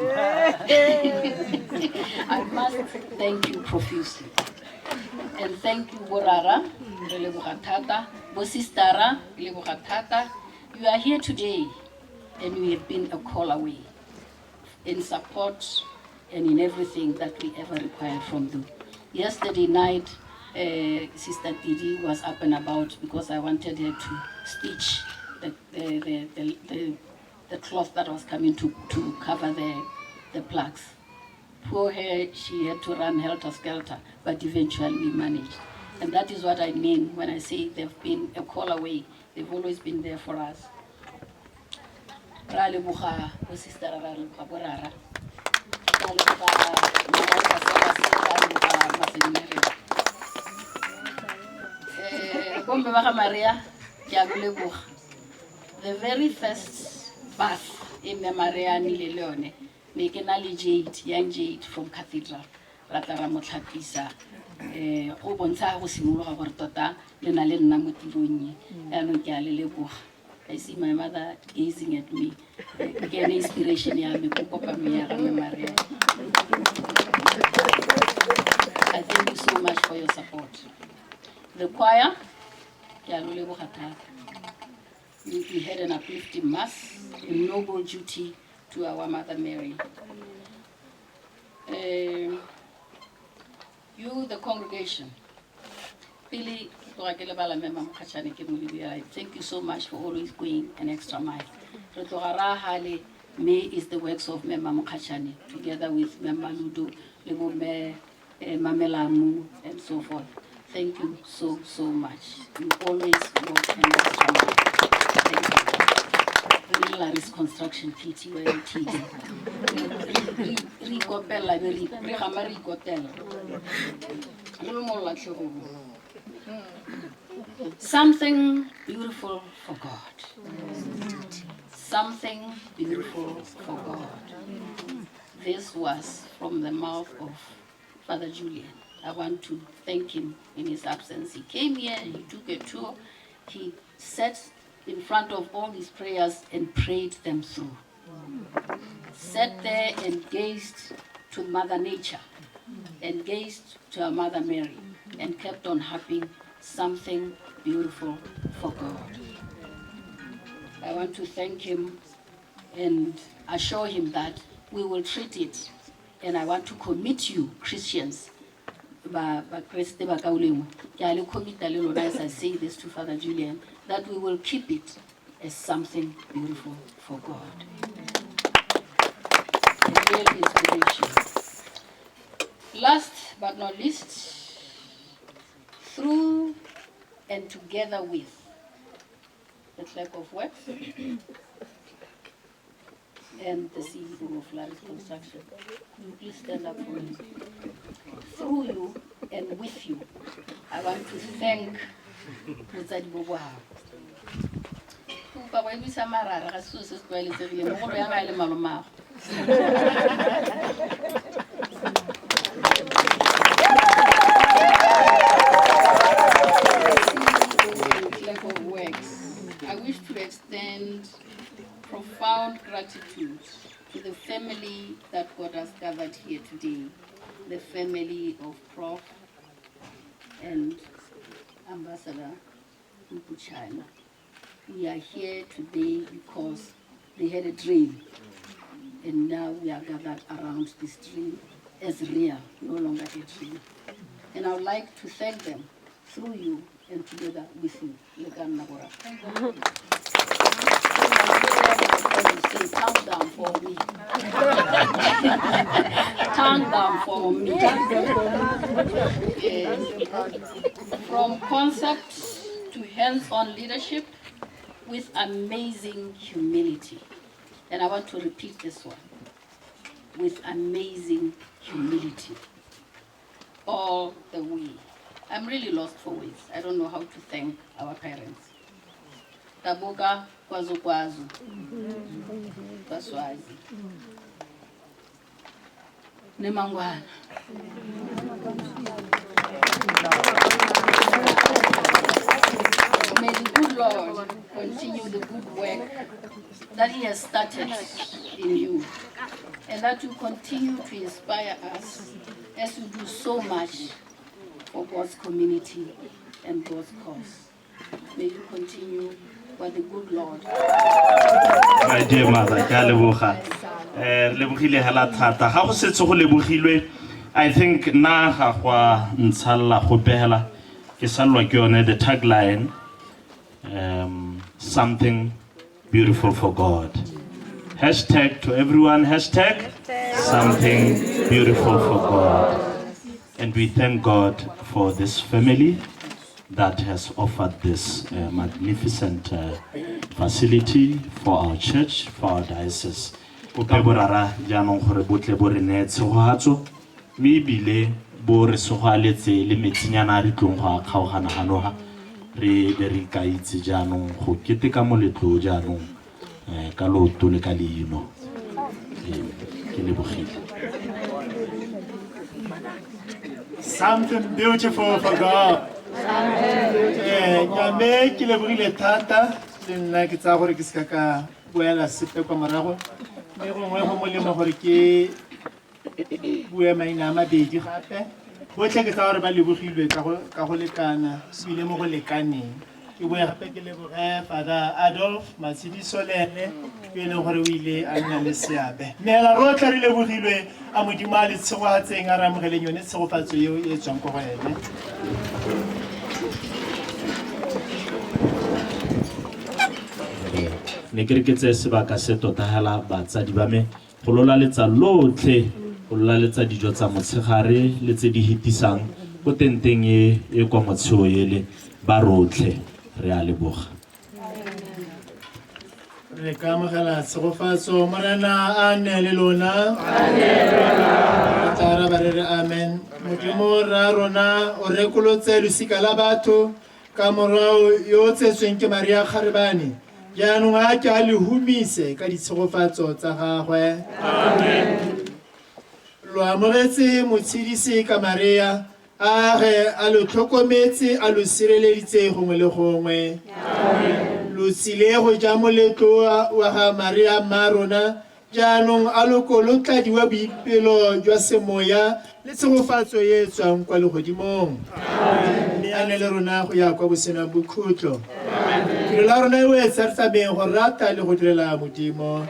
I must thank you profusely. And thank you, Borara, Bosistara, you are here today, and we have been a call away in support and in everything that we ever require from you. Yesterday night, Sister Didi was up and about because I wanted her to stitch the cloth that was coming to cover the plugs. Poor her, she had to run helter-skelter, but eventually we managed. And that is what I mean when I say they've been a call away. They've always been there for us. The very first bath in the Maria Nileleone, making Jade, young Jade from Cathedral, Ratara Motlapisa, Obonsa Simula Hortota, Lenalena Mutiruni, and Galilebo. I see my mother gazing at me, again inspiration. Maria. I thank you so much for your support. The choir, we had an uplifting mass, a noble duty to our Mother Mary. You, the congregation, really, I thank you so much for always going an extra mile. May is the works of Mema Mukachani, together with Mema Ludo, Lemome, Mamelamu, and so forth. Thank you so, so much. You always work an extra mile. Thank you. Real construction PT where it is. Something beautiful for God. Something beautiful for God. This was from the mouth of Father Julian. I want to thank him in his absence. He came here, he took a tour, he sat in front of all these prayers and prayed them through. Sat there and gazed to Mother Nature and gazed to our Mother Mary and kept on harping something beautiful for God. I want to thank him and assure him that we will treat it And I want to commit you, Christians, as I say this to Father Julian, that we will keep it as something beautiful for God. A real inspiration. Last but not least, through and together with the clerk of works and the CEO of Laris Construction. Will you please stand up for me? Through you and with you, I want to thank Motsadi Boboha. I wish to extend profound gratitude to the family that God has gathered here today, the family of Prof and Ambassador Mpuchana. We are here today because they had a dream, and now we are gathered around this dream as real, no longer a dream. And I would like to thank them through you and together with you. Say, calm down for me. Calm down for me. Yes. From concept to hands-on leadership with amazing humility. And I want to repeat this one. With amazing humility. All the way. I'm really lost for words. I don't know how to thank our parents. Taboka kwazu kwazu. Baswazi. Nemangwana. May the good Lord continue the good work that He has started in you, and that you continue to inspire us as you do so much for God's community and God's cause. May you continue by the good Lord. My dear mother, I think na kwa nsala khopela ke salwa ke yone the tagline something beautiful for God. Hashtag to everyone, hashtag something beautiful for God. And we thank God for this family that has offered this magnificent facility for our church, for our diocese. Opeborara janong gore botle bo re netse go hatso mi bile bo re sogaletse le metsinyana re tlong go kgaogana hanoha re be re ka itse janong go keteka moletlo janong ka loto le ka leino ke lebogile. Something beautiful for God. Nyame ke lebogile thata le nna ke tsa gore ke se ka boela sepe kwa morago mme gongwe go molemo gore ke bue maina a mabedi gape botlhe ke tsa gore ba lebogilwe ka go lekana ebile mo go lekaneng ke bue gape ke leboge Father Adolf Matshidiso lene ke leng gore o ile a nna le seabe neela rotlhe re lebogilwe a modimo a le tshegogatseng a re amogeleng yone tshegofatso eo e tswang ko go ene. ne ke re ke tse sebaka se totagela batsadi ba me go lolaletsa lotlhe go lolaletsa dijo tsa motshegare le tse di hitisang go tenteng e kwa motsheo ele ba rotlhe re a leboga. Re ka amogela tshegofatso morena a nne le lona tara ba re amen. Modimo ra rona o rekolotse losika la batho ka morao yo tsetsweng ke Maria Kgarebane jaanong a ke a le humise ka ditshegofatso tsa gagwe. Amen. Lo amogetse motshedisi ka Maria a ge a lo tlhokometse a lo sireleditse gongwe le gongwe. Amen. Lo tsile go ja moletlo wa ga Maria Marona jaanong a lo kolotladiwa boipelo jwa semoya le tshegofatso e tswang kwa legodimong. Mme a ne le rona go ya kwa bosenang bokhutlo. Tiro la rona eo e tsatsabeng go rata le go direla Modimo.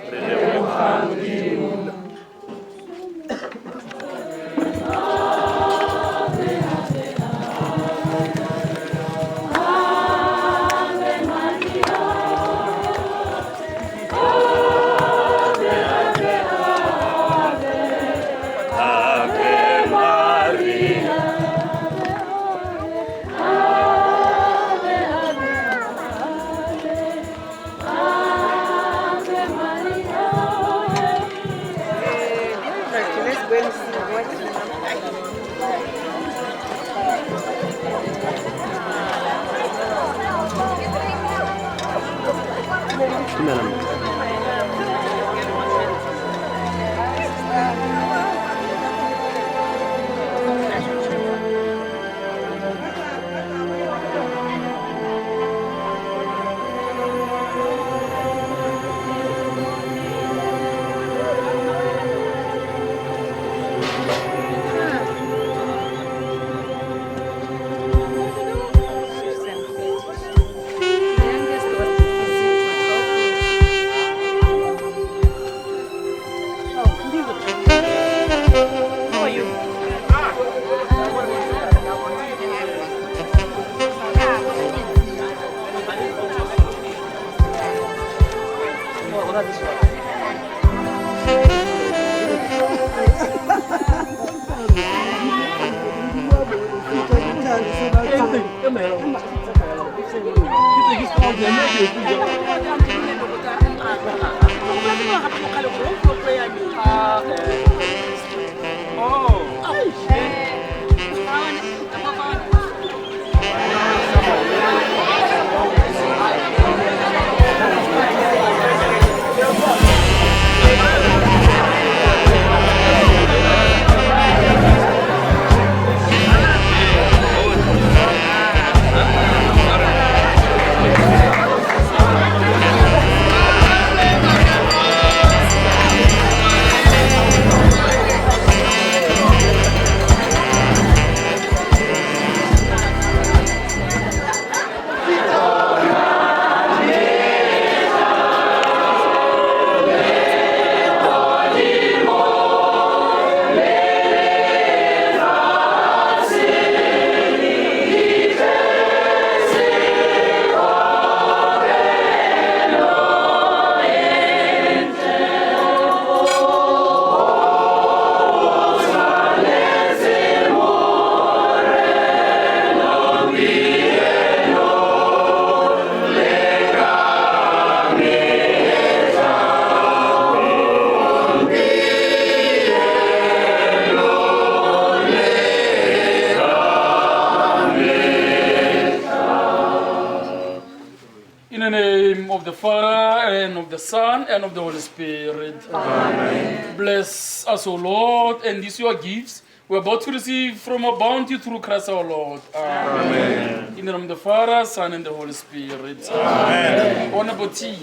Son and of the Holy Spirit. Amen. Bless us, O Lord, and these your gifts we're about to receive from our bounty through Christ our Lord. Amen. In the name of the Father, Son, and the Holy Spirit. Amen. Honorable tea.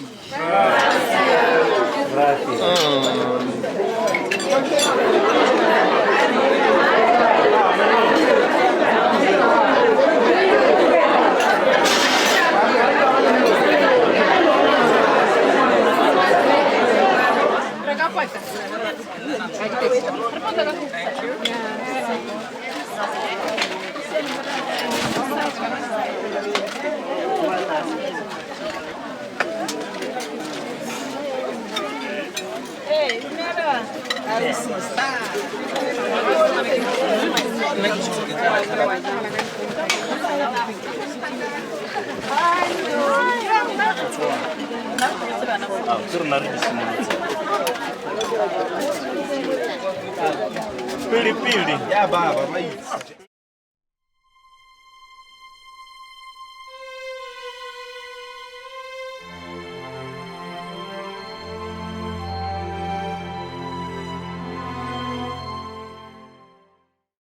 Pili. Ya baba, vai.